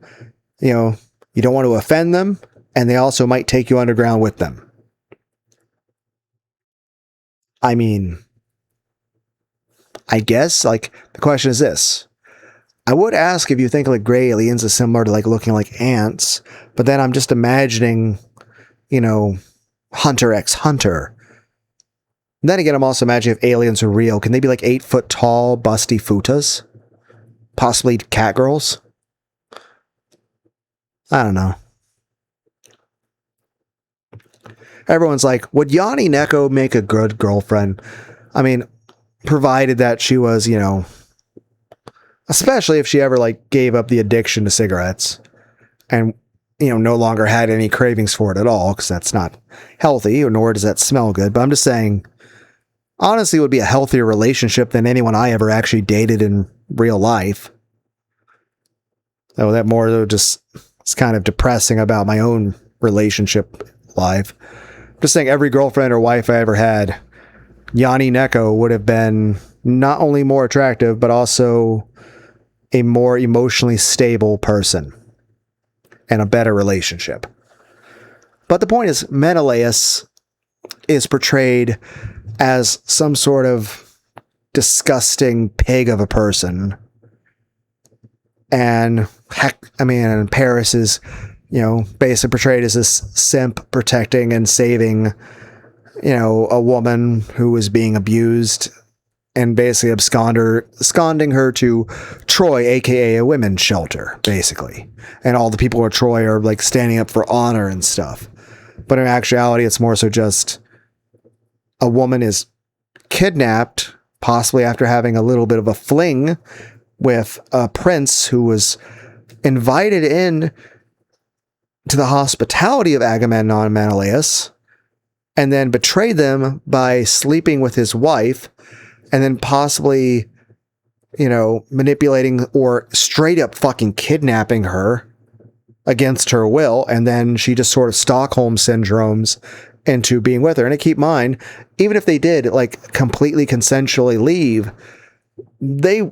You don't want to offend them. And they also might take you underground with them. I mean, I guess, the question is this. I would ask if you think gray aliens is similar to looking like ants, but then I'm just imagining, Hunter x Hunter. And then again, I'm also imagining if aliens are real, can they be 8 foot tall, busty futas? Possibly cat girls? I don't know. Everyone's like, would Yanni Neko make a good girlfriend? I mean, provided that she was, especially if she ever gave up the addiction to cigarettes and, no longer had any cravings for it at all, because that's not healthy, nor does that smell good. But I'm just saying, honestly, it would be a healthier relationship than anyone I ever actually dated in real life. So that more just, it's kind of depressing about my own relationship life. Just saying, every girlfriend or wife I ever had, Yanni Neko would have been not only more attractive, but also a more emotionally stable person and a better relationship. But the point is, Menelaus is portrayed as some sort of disgusting pig of a person. And Paris is, basically portrayed as this simp protecting and saving, a woman who was being abused and basically absconding her to Troy, aka a women's shelter, basically. And all the people at Troy are standing up for honor and stuff. But in actuality, it's more so just a woman is kidnapped, possibly after having a little bit of a fling with a prince who was invited in to the hospitality of Agamemnon and Menelaus, and then betrayed them by sleeping with his wife, and then possibly, manipulating or straight up fucking kidnapping her against her will. And then she just sort of Stockholm syndromes into being with her. And keep in mind, even if they did completely consensually leave, they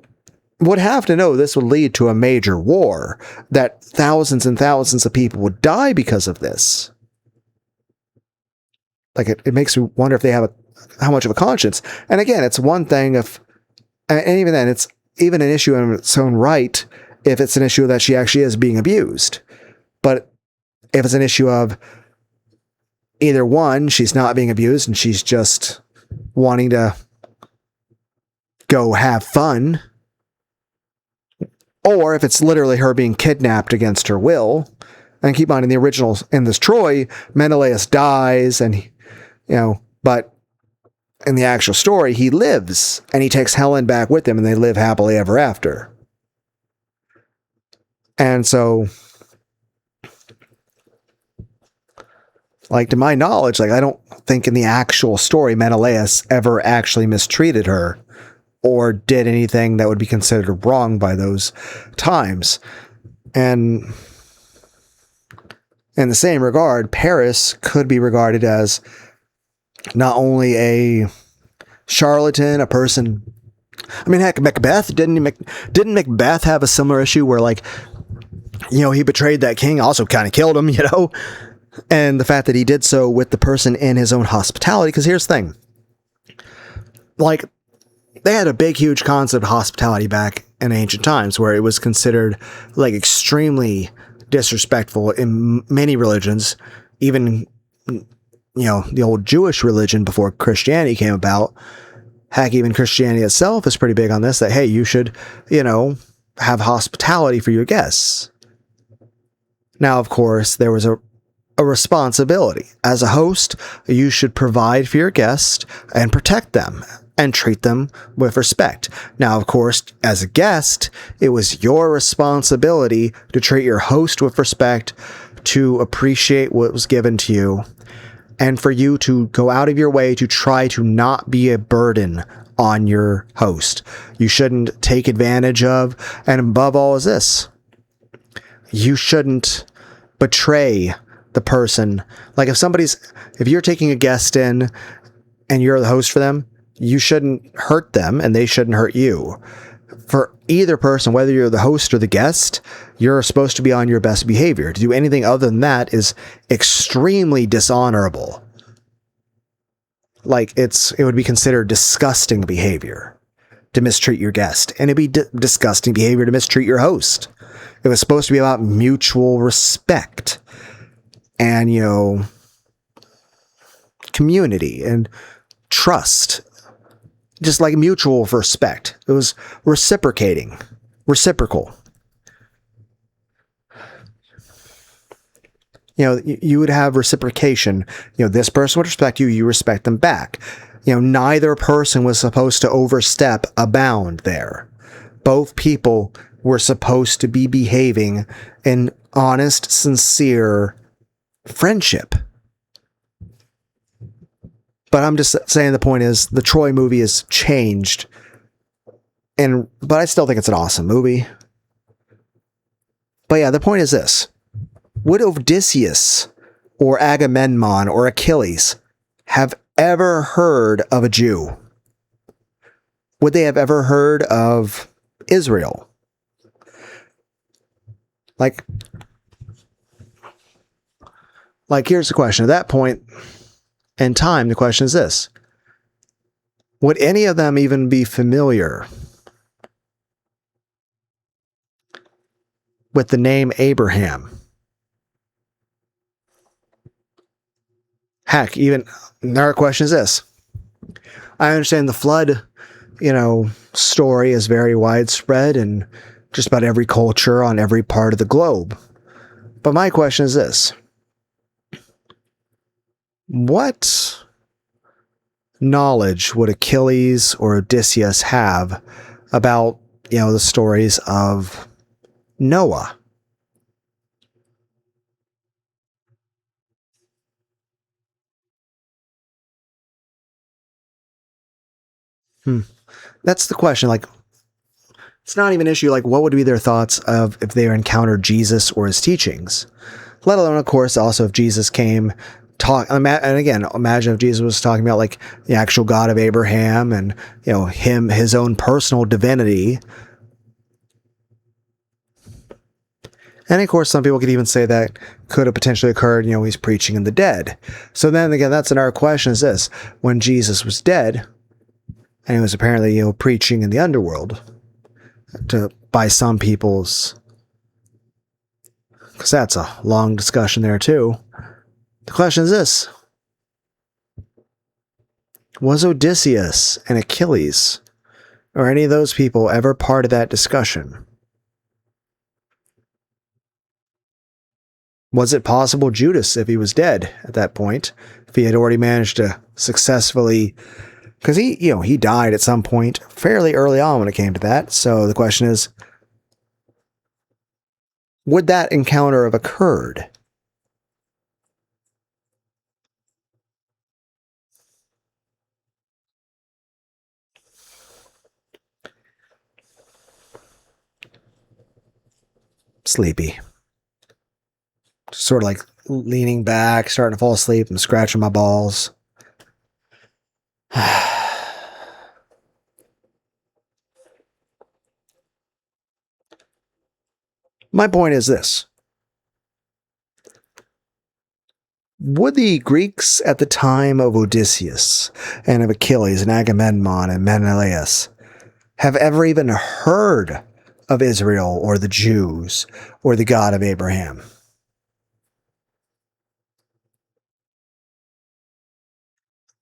would have to know this would lead to a major war, that thousands and thousands of people would die because of this. It makes me wonder if they have how much of a conscience. And again, it's one thing if, and even then, it's even an issue in its own right if it's an issue that she actually is being abused. But if it's an issue of either one, she's not being abused and she's just wanting to go have fun, or if it's literally her being kidnapped against her will. And keep on, in the original, in this Troy, Menelaus dies and, but in the actual story, he lives and he takes Helen back with him and they live happily ever after. And so, to my knowledge, I don't think in the actual story Menelaus ever actually mistreated her or did anything that would be considered wrong by those times. And in the same regard, Paris could be regarded as not only a charlatan, a person. I mean, heck, Macbeth didn't Macbeth have a similar issue where he betrayed that king, also kind of killed him, and the fact that he did so with the person in his own hospitality. Because here's the thing, they had a big, huge concept of hospitality back in ancient times, where it was considered extremely disrespectful in many religions, even the old Jewish religion before Christianity came about. Heck, even Christianity itself is pretty big on this, that, hey, you should, have hospitality for your guests. Now, of course, there was a responsibility. As a host, you should provide for your guests and protect them and treat them with respect. Now, of course, as a guest, it was your responsibility to treat your host with respect, to appreciate what was given to you, and for you to go out of your way to try to not be a burden on your host. You shouldn't take advantage of, and above all is this: you shouldn't betray the person. Like if you're taking a guest in and you're the host for them, you shouldn't hurt them and they shouldn't hurt you. For either person, whether you're the host or the guest, you're supposed to be on your best behavior. To do anything other than that is extremely dishonorable. Like it would be considered disgusting behavior to mistreat your guest, and it'd be disgusting behavior to mistreat your host. It was supposed to be about mutual respect and, community and trust. Just like mutual respect. It was reciprocal. You would have reciprocation. This person would respect you, you respect them back. Neither person was supposed to overstep a bound there. Both people were supposed to be behaving in honest, sincere friendship. But I'm just saying the point is the Troy movie has changed. But I still think it's an awesome movie. But yeah, the point is this. Would Odysseus or Agamemnon or Achilles have ever heard of a Jew? Would they have ever heard of Israel? Like here's the question. At that point in time, the question is this: would any of them even be familiar with the name Abraham? Heck, even another question is this. I understand the flood, story is very widespread in just about every culture on every part of the globe. But my question is this. What knowledge would Achilles or Odysseus have about, the stories of Noah? That's the question. It's not even an issue. What would be their thoughts of if they encountered Jesus or his teachings? Let alone, of course, also if Jesus came and again, imagine if Jesus was talking about the actual God of Abraham and, his own personal divinity. And of course, some people could even say that could have potentially occurred, he's preaching in the dead. So then again, that's another question is this: when Jesus was dead, and he was apparently, preaching in the underworld by some people's, because that's a long discussion there too. The question is this: was Odysseus and Achilles or any of those people ever part of that discussion? Was it possible Judas, if he was dead at that point, if he had already managed to successfully, because he died at some point fairly early on when it came to that. So the question is, would that encounter have occurred? Sleepy. Sort of leaning back, starting to fall asleep. I'm scratching my balls. My point is this. Would the Greeks at the time of Odysseus and of Achilles and Agamemnon and Menelaus have ever even heard of Israel or the Jews or the God of Abraham?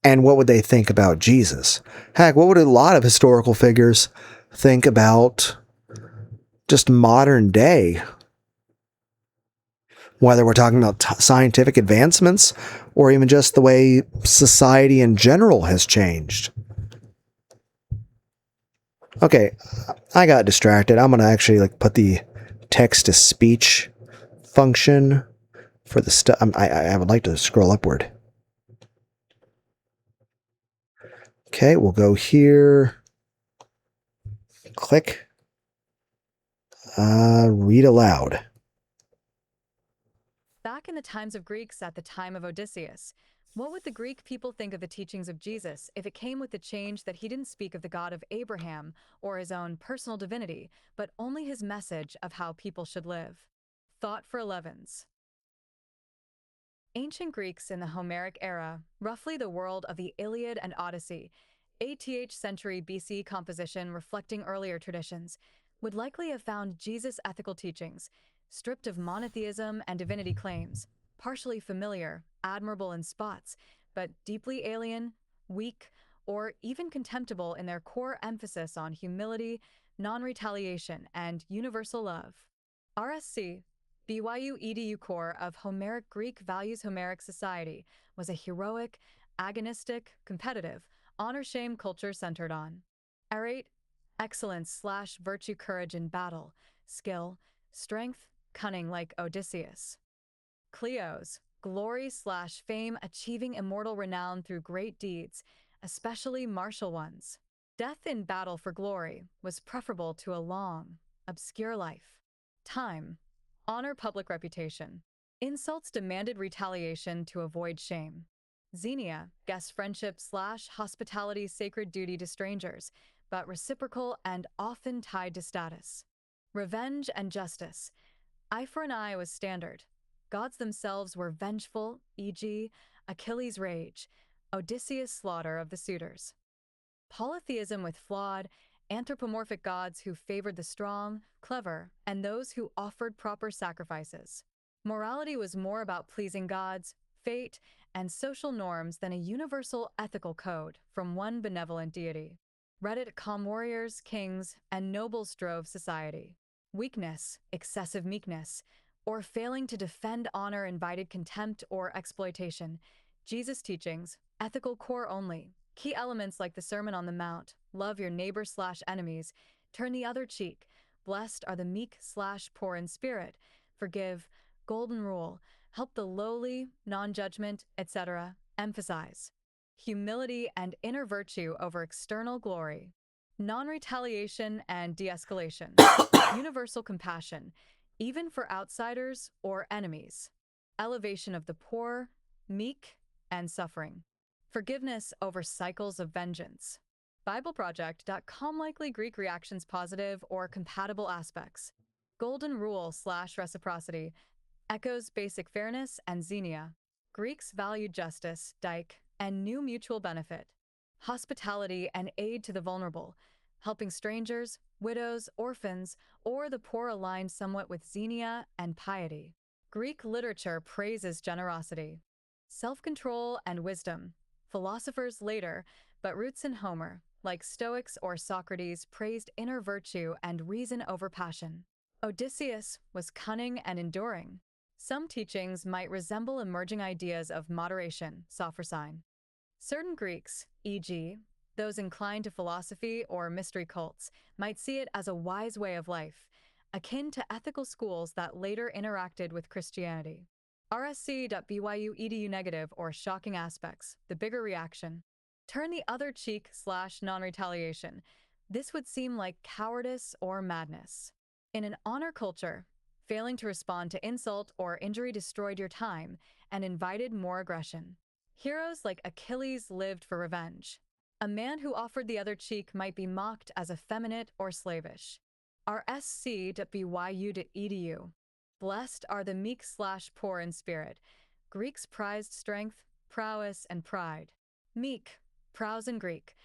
And what would they think about Jesus? Heck, what would a lot of historical figures think about just modern day? Whether we're talking about scientific advancements or even just the way society in general has changed. Okay, I got distracted. I'm going to actually put the text-to-speech function for the stuff. I would like to scroll upward. Okay, we'll go here. Click. Read aloud. Back in the times of Greeks at the time of Odysseus, what would the Greek people think of the teachings of Jesus if it came with the change that he didn't speak of the God of Abraham or his own personal divinity, but only his message of how people should live? Thought for 11s. Ancient Greeks in the Homeric era, roughly the world of the Iliad and Odyssey, 8th century BC composition reflecting earlier traditions, would likely have found Jesus' ethical teachings, stripped of monotheism and divinity claims, partially familiar, admirable in spots, but deeply alien, weak, or even contemptible in their core emphasis on humility, non-retaliation, and universal love. RSC BYU EDU core of Homeric Greek Values Homeric Society was a heroic, agonistic, competitive, honor-shame culture centered on arete, excellence/virtue courage in battle, skill, strength, cunning like Odysseus. Cleos, glory/fame achieving immortal renown through great deeds, especially martial ones. Death in battle for glory was preferable to a long, obscure life. Time, honor public reputation. Insults demanded retaliation to avoid shame. Xenia, guest friendship/hospitality sacred duty to strangers, but reciprocal and often tied to status. Revenge and justice. Eye for an eye was standard. Gods themselves were vengeful, e.g., Achilles' rage, Odysseus' slaughter of the suitors. Polytheism with flawed, anthropomorphic gods who favored the strong, clever, and those who offered proper sacrifices. Morality was more about pleasing gods, fate, and social norms than a universal ethical code from one benevolent deity. Reddit calm warriors, kings, and nobles drove society. Weakness, excessive meekness, or failing to defend honor invited contempt or exploitation. Jesus' teachings, ethical core only. Key elements like the Sermon on the Mount, love your neighbor/enemies, turn the other cheek, blessed are the meek/poor in spirit, forgive, golden rule, help the lowly, non-judgment, etc., emphasize. Humility and inner virtue over external glory. Non-retaliation and de-escalation. Universal compassion, even for outsiders or enemies. Elevation of the poor, meek, and suffering. Forgiveness over cycles of vengeance. BibleProject.com likely Greek reactions positive or compatible aspects. Golden rule/reciprocity echoes basic fairness and xenia. Greeks valued justice, dike, and knew mutual benefit. Hospitality and aid to the vulnerable, helping strangers, widows, orphans, or the poor aligned somewhat with xenia and piety. Greek literature praises generosity. Self-control and wisdom. Philosophers later, but roots in Homer, like Stoics or Socrates, praised inner virtue and reason over passion. Odysseus was cunning and enduring. Some teachings might resemble emerging ideas of moderation, Sophrosyne. Certain Greeks, e.g., those inclined to philosophy or mystery cults, might see it as a wise way of life, akin to ethical schools that later interacted with Christianity. RSC.BYU edu negative or shocking aspects, the bigger reaction. Turn the other cheek/non-retaliation. This would seem like cowardice or madness. In an honor culture, failing to respond to insult or injury destroyed your time and invited more aggression. Heroes like Achilles lived for revenge. A man who offered the other cheek might be mocked as effeminate or slavish. RSC.BYU.edu. Blessed are the meek/poor in spirit. Greeks prized strength, prowess, and pride. Meek, prowess in Greek,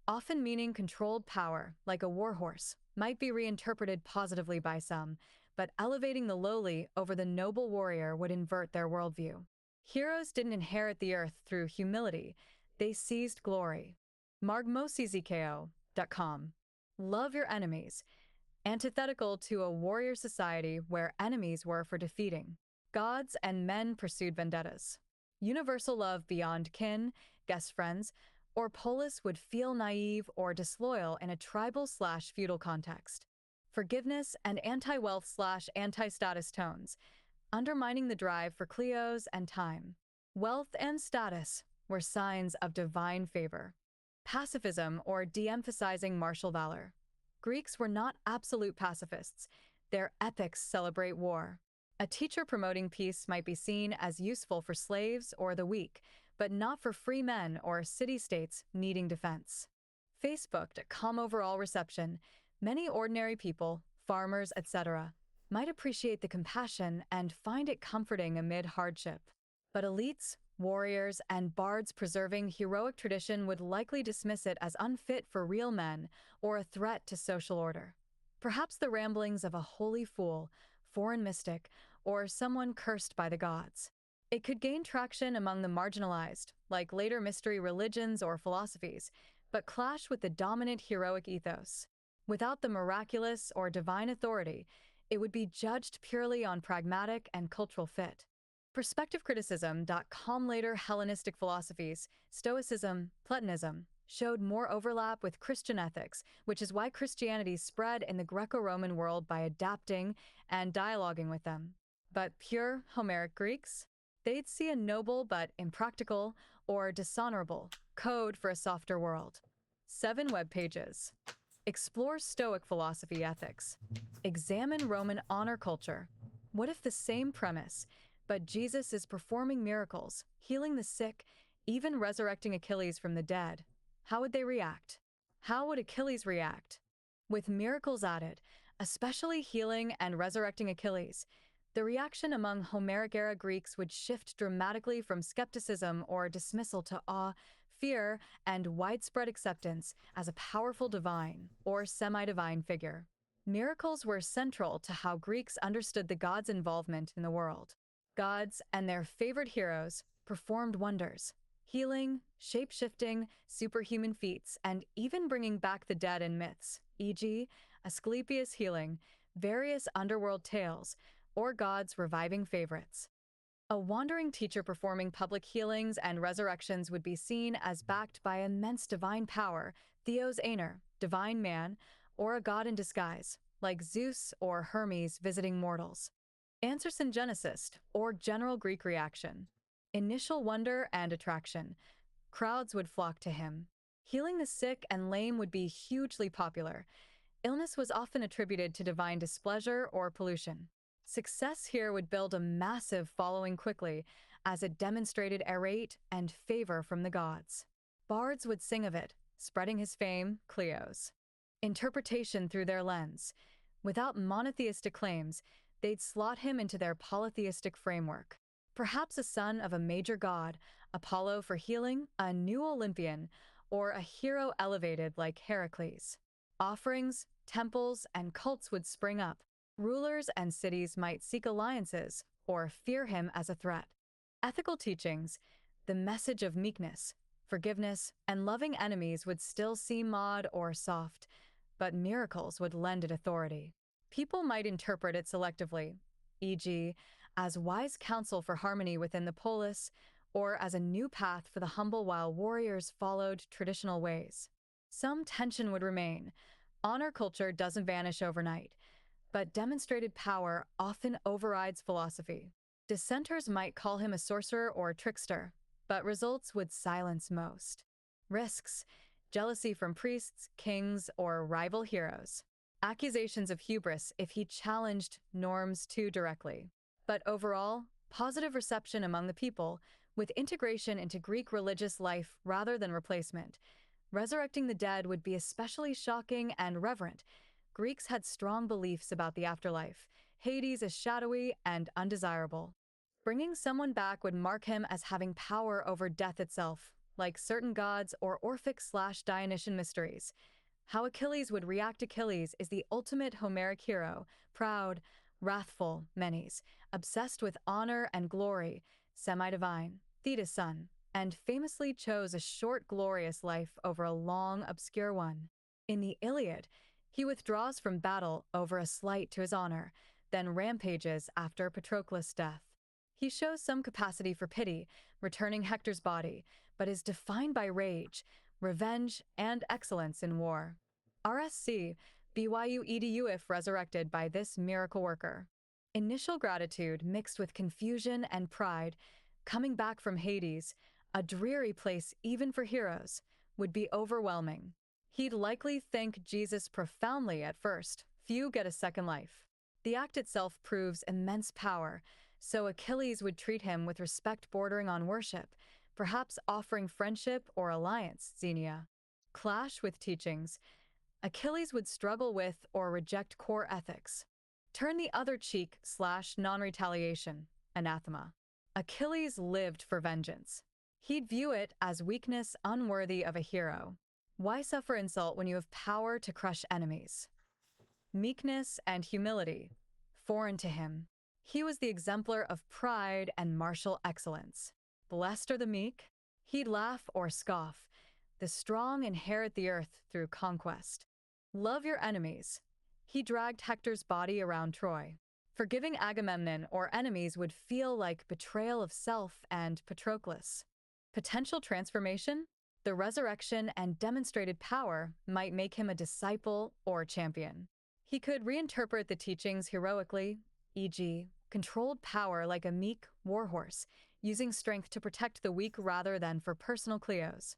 often meaning controlled power, like a warhorse, might be reinterpreted positively by some, but elevating the lowly over the noble warrior would invert their worldview. Heroes didn't inherit the earth through humility, they seized glory. margmosizko.com. Love your enemies. Antithetical to a warrior society where enemies were for defeating. Gods and men pursued vendettas. Universal love beyond kin, guest friends, or polis would feel naive or disloyal in a tribal/feudal context. Forgiveness and anti-wealth/anti-status tones, undermining the drive for Cleos and time. Wealth and status were signs of divine favor. Pacifism, or de-emphasizing martial valor. Greeks were not absolute pacifists. Their epics celebrate war. A teacher promoting peace might be seen as useful for slaves or the weak, but not for free men or city-states needing defense. Facebooked a calm overall reception. Many ordinary people, farmers, etc., might appreciate the compassion and find it comforting amid hardship. But elites, warriors, and bards preserving heroic tradition would likely dismiss it as unfit for real men or a threat to social order. Perhaps the ramblings of a holy fool, foreign mystic, or someone cursed by the gods. It could gain traction among the marginalized, like later mystery religions or philosophies, but clash with the dominant heroic ethos. Without the miraculous or divine authority, it would be judged purely on pragmatic and cultural fit. Perspective criticism.com later Hellenistic philosophies, Stoicism, Platonism, showed more overlap with Christian ethics, which is why Christianity spread in the Greco-Roman world by adapting and dialoguing with them. But pure Homeric Greeks? They'd see a noble but impractical, or dishonorable, code for a softer world. 7 web pages. Explore Stoic philosophy ethics. Examine Roman honor culture. What if the same premise, but Jesus is performing miracles, healing the sick, even resurrecting Achilles from the dead? How would they react? How would Achilles react? With miracles added, especially healing and resurrecting Achilles, the reaction among Homeric-era Greeks would shift dramatically from skepticism or dismissal to awe, fear, and widespread acceptance as a powerful divine or semi-divine figure. Miracles were central to how Greeks understood the gods' involvement in the world. Gods and their favorite heroes performed wonders, healing, shape-shifting, superhuman feats, and even bringing back the dead in myths, e.g., Asclepius healing, various underworld tales, or gods reviving favorites. A wandering teacher performing public healings and resurrections would be seen as backed by immense divine power, Theos Aner, divine man, or a god in disguise, like Zeus or Hermes visiting mortals. Answerson Genesis, or general Greek reaction. Initial wonder and attraction. Crowds would flock to him. Healing the sick and lame would be hugely popular. Illness was often attributed to divine displeasure or pollution. Success here would build a massive following quickly, as it demonstrated arete and favor from the gods. Bards would sing of it, spreading his fame, Cleos. Interpretation through their lens. Without monotheistic claims, they'd slot him into their polytheistic framework. Perhaps a son of a major god, Apollo for healing, a new Olympian, or a hero elevated like Heracles. Offerings, temples, and cults would spring up. Rulers and cities might seek alliances or fear him as a threat. Ethical teachings, the message of meekness, forgiveness, and loving enemies would still seem odd or soft, but miracles would lend it authority. People might interpret it selectively, e.g., as wise counsel for harmony within the polis, or as a new path for the humble while warriors followed traditional ways. Some tension would remain. Honor culture doesn't vanish overnight, but demonstrated power often overrides philosophy. Dissenters might call him a sorcerer or a trickster, but results would silence most. Risks: jealousy from priests, kings, or rival heroes. Accusations of hubris if he challenged norms too directly. But overall, positive reception among the people, with integration into Greek religious life rather than replacement. Resurrecting the dead would be especially shocking and reverent. Greeks had strong beliefs about the afterlife, Hades as shadowy and undesirable. Bringing someone back would mark him as having power over death itself, like certain gods or Orphic/Dionysian mysteries. How Achilles would react Achilles is the ultimate Homeric hero, proud, wrathful, Menes, obsessed with honor and glory, semi-divine, Thetis' son, and famously chose a short, glorious life over a long, obscure one. In the Iliad, he withdraws from battle over a slight to his honor, then rampages after Patroclus' death. He shows some capacity for pity, returning Hector's body, but is defined by rage, revenge, and excellence in war. RSC, BYU EDU if resurrected by this miracle worker. Initial gratitude mixed with confusion and pride, coming back from Hades, a dreary place even for heroes, would be overwhelming. He'd likely thank Jesus profoundly at first. Few get a second life. The act itself proves immense power, so Achilles would treat him with respect bordering on worship, perhaps offering friendship or alliance, Xenia. Clash with teachings. Achilles would struggle with or reject core ethics. Turn the other cheek / non-retaliation, anathema. Achilles lived for vengeance. He'd view it as weakness unworthy of a hero. Why suffer insult when you have power to crush enemies? Meekness and humility, foreign to him. He was the exemplar of pride and martial excellence. Blessed are the meek. He'd laugh or scoff. The strong inherit the earth through conquest. Love your enemies. He dragged Hector's body around Troy. Forgiving Agamemnon or enemies would feel like betrayal of self and Patroclus. Potential transformation? The resurrection and demonstrated power might make him a disciple or champion. He could reinterpret the teachings heroically, e.g., controlled power like a meek warhorse, using strength to protect the weak rather than for personal Cleos.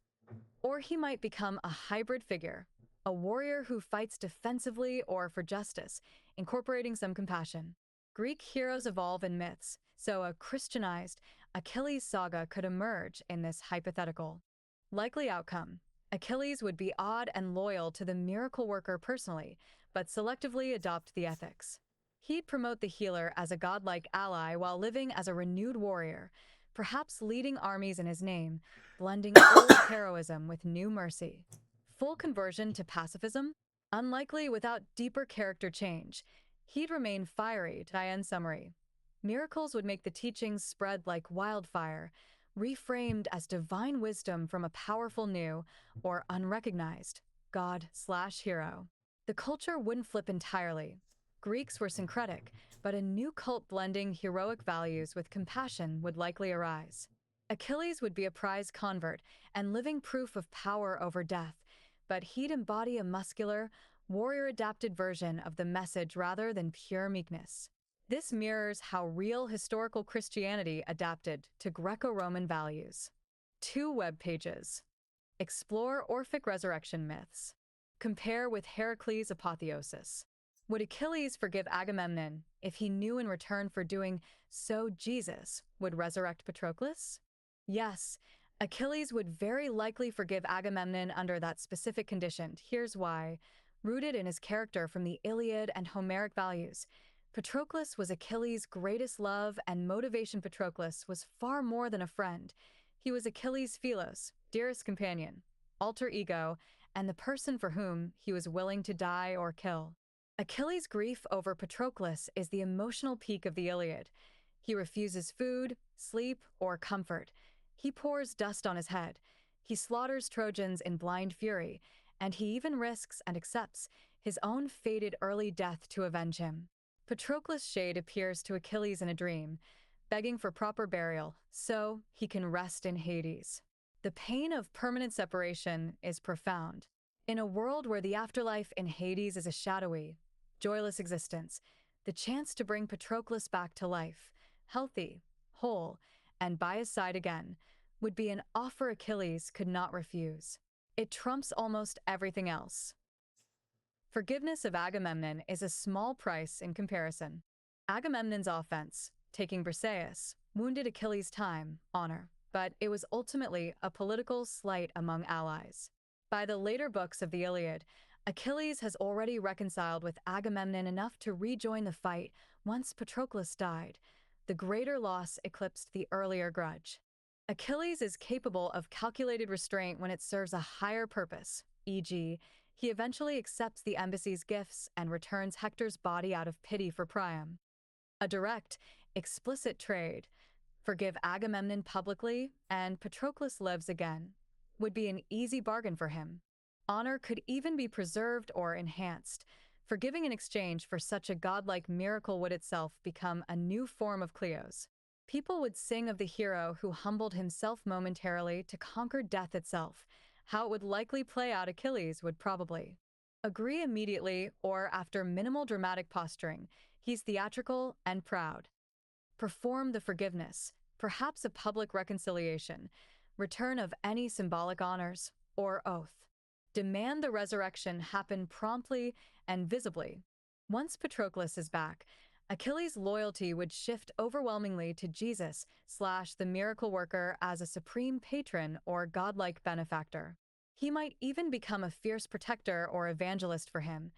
Or he might become a hybrid figure, a warrior who fights defensively or for justice, incorporating some compassion. Greek heroes evolve in myths, so a Christianized Achilles saga could emerge in this hypothetical. Likely outcome: Achilles would be odd and loyal to the miracle worker personally, but selectively adopt the ethics. He'd promote the healer as a godlike ally while living as a renewed warrior, perhaps leading armies in his name, blending old heroism with new mercy. Full conversion to pacifism? Unlikely without deeper character change. He'd remain fiery, end summary. Miracles would make the teachings spread like wildfire, reframed as divine wisdom from a powerful new, or unrecognized, god/hero. The culture wouldn't flip entirely. Greeks were syncretic, but a new cult blending heroic values with compassion would likely arise. Achilles would be a prize convert and living proof of power over death, but he'd embody a muscular, warrior-adapted version of the message rather than pure meekness. This mirrors how real historical Christianity adapted to Greco-Roman values. 2 web pages. Explore Orphic resurrection myths. Compare with Heracles' apotheosis. Would Achilles forgive Agamemnon if he knew in return for doing so Jesus would resurrect Patroclus? Yes, Achilles would very likely forgive Agamemnon under that specific condition. Here's why. Rooted in his character from the Iliad and Homeric values, Patroclus was Achilles' greatest love, and motivation. Patroclus was far more than a friend. He was Achilles' philos, dearest companion, alter ego, and the person for whom he was willing to die or kill. Achilles' grief over Patroclus is the emotional peak of the Iliad. He refuses food, sleep, or comfort. He pours dust on his head. He slaughters Trojans in blind fury, and he even risks and accepts his own fated early death to avenge him. Patroclus' shade appears to Achilles in a dream, begging for proper burial so he can rest in Hades. The pain of permanent separation is profound. In a world where the afterlife in Hades is a shadowy, joyless existence, the chance to bring Patroclus back to life, healthy, whole, and by his side again, would be an offer Achilles could not refuse. It trumps almost everything else. Forgiveness of Agamemnon is a small price in comparison. Agamemnon's offense, taking Briseis, wounded Achilles' time, honor, but it was ultimately a political slight among allies. By the later books of the Iliad, Achilles has already reconciled with Agamemnon enough to rejoin the fight once Patroclus died. The greater loss eclipsed the earlier grudge. Achilles is capable of calculated restraint when it serves a higher purpose, e.g., he eventually accepts the embassy's gifts and returns Hector's body out of pity for Priam. A direct, explicit trade, forgive Agamemnon publicly and Patroclus lives again, would be an easy bargain for him. Honor could even be preserved or enhanced. Forgiving in exchange for such a godlike miracle would itself become a new form of Cleos. People would sing of the hero who humbled himself momentarily to conquer death itself. How it would likely play out, Achilles would probably agree immediately or after minimal dramatic posturing. He's theatrical and proud. Perform the forgiveness, perhaps a public reconciliation, return of any symbolic honors, or oath. Demand the resurrection happen promptly and visibly. Once Patroclus is back, Achilles' loyalty would shift overwhelmingly to Jesus / the miracle worker as a supreme patron or godlike benefactor. He might even become a fierce protector or evangelist for him.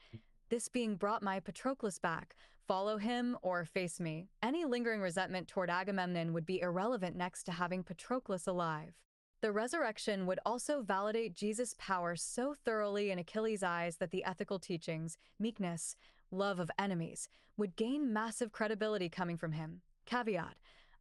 This being brought my Patroclus back. Follow him or face me. Any lingering resentment toward Agamemnon would be irrelevant next to having Patroclus alive. The resurrection would also validate Jesus' power so thoroughly in Achilles' eyes that the ethical teachings, meekness, love of enemies, would gain massive credibility coming from him. Caveat: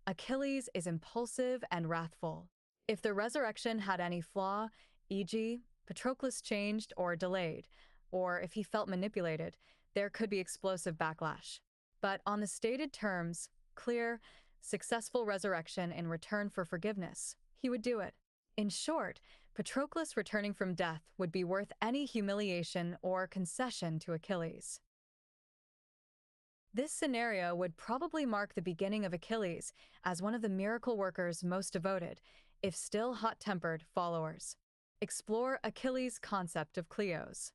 Achilles is impulsive and wrathful. If the resurrection had any flaw, e.g., Patroclus changed or delayed, or if he felt manipulated, there could be explosive backlash. But on the stated terms, clear, successful resurrection in return for forgiveness, he would do it. In short, Patroclus returning from death would be worth any humiliation or concession to Achilles. This scenario would probably mark the beginning of Achilles as one of the miracle worker's most devoted, if still hot-tempered, followers. Explore Achilles' concept of kleos.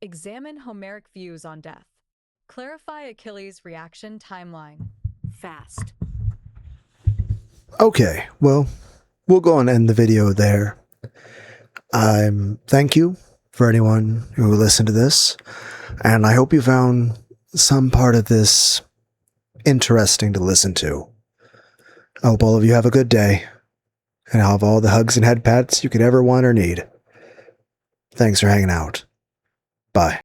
Examine Homeric views on death. Clarify Achilles' reaction timeline. Fast. Okay, well, we'll go and end the video there. Thank you for anyone who listened to this, and I hope you found some part of this interesting to listen to. I hope all of you have a good day, and have all the hugs and head pats you could ever want or need. Thanks for hanging out. Bye.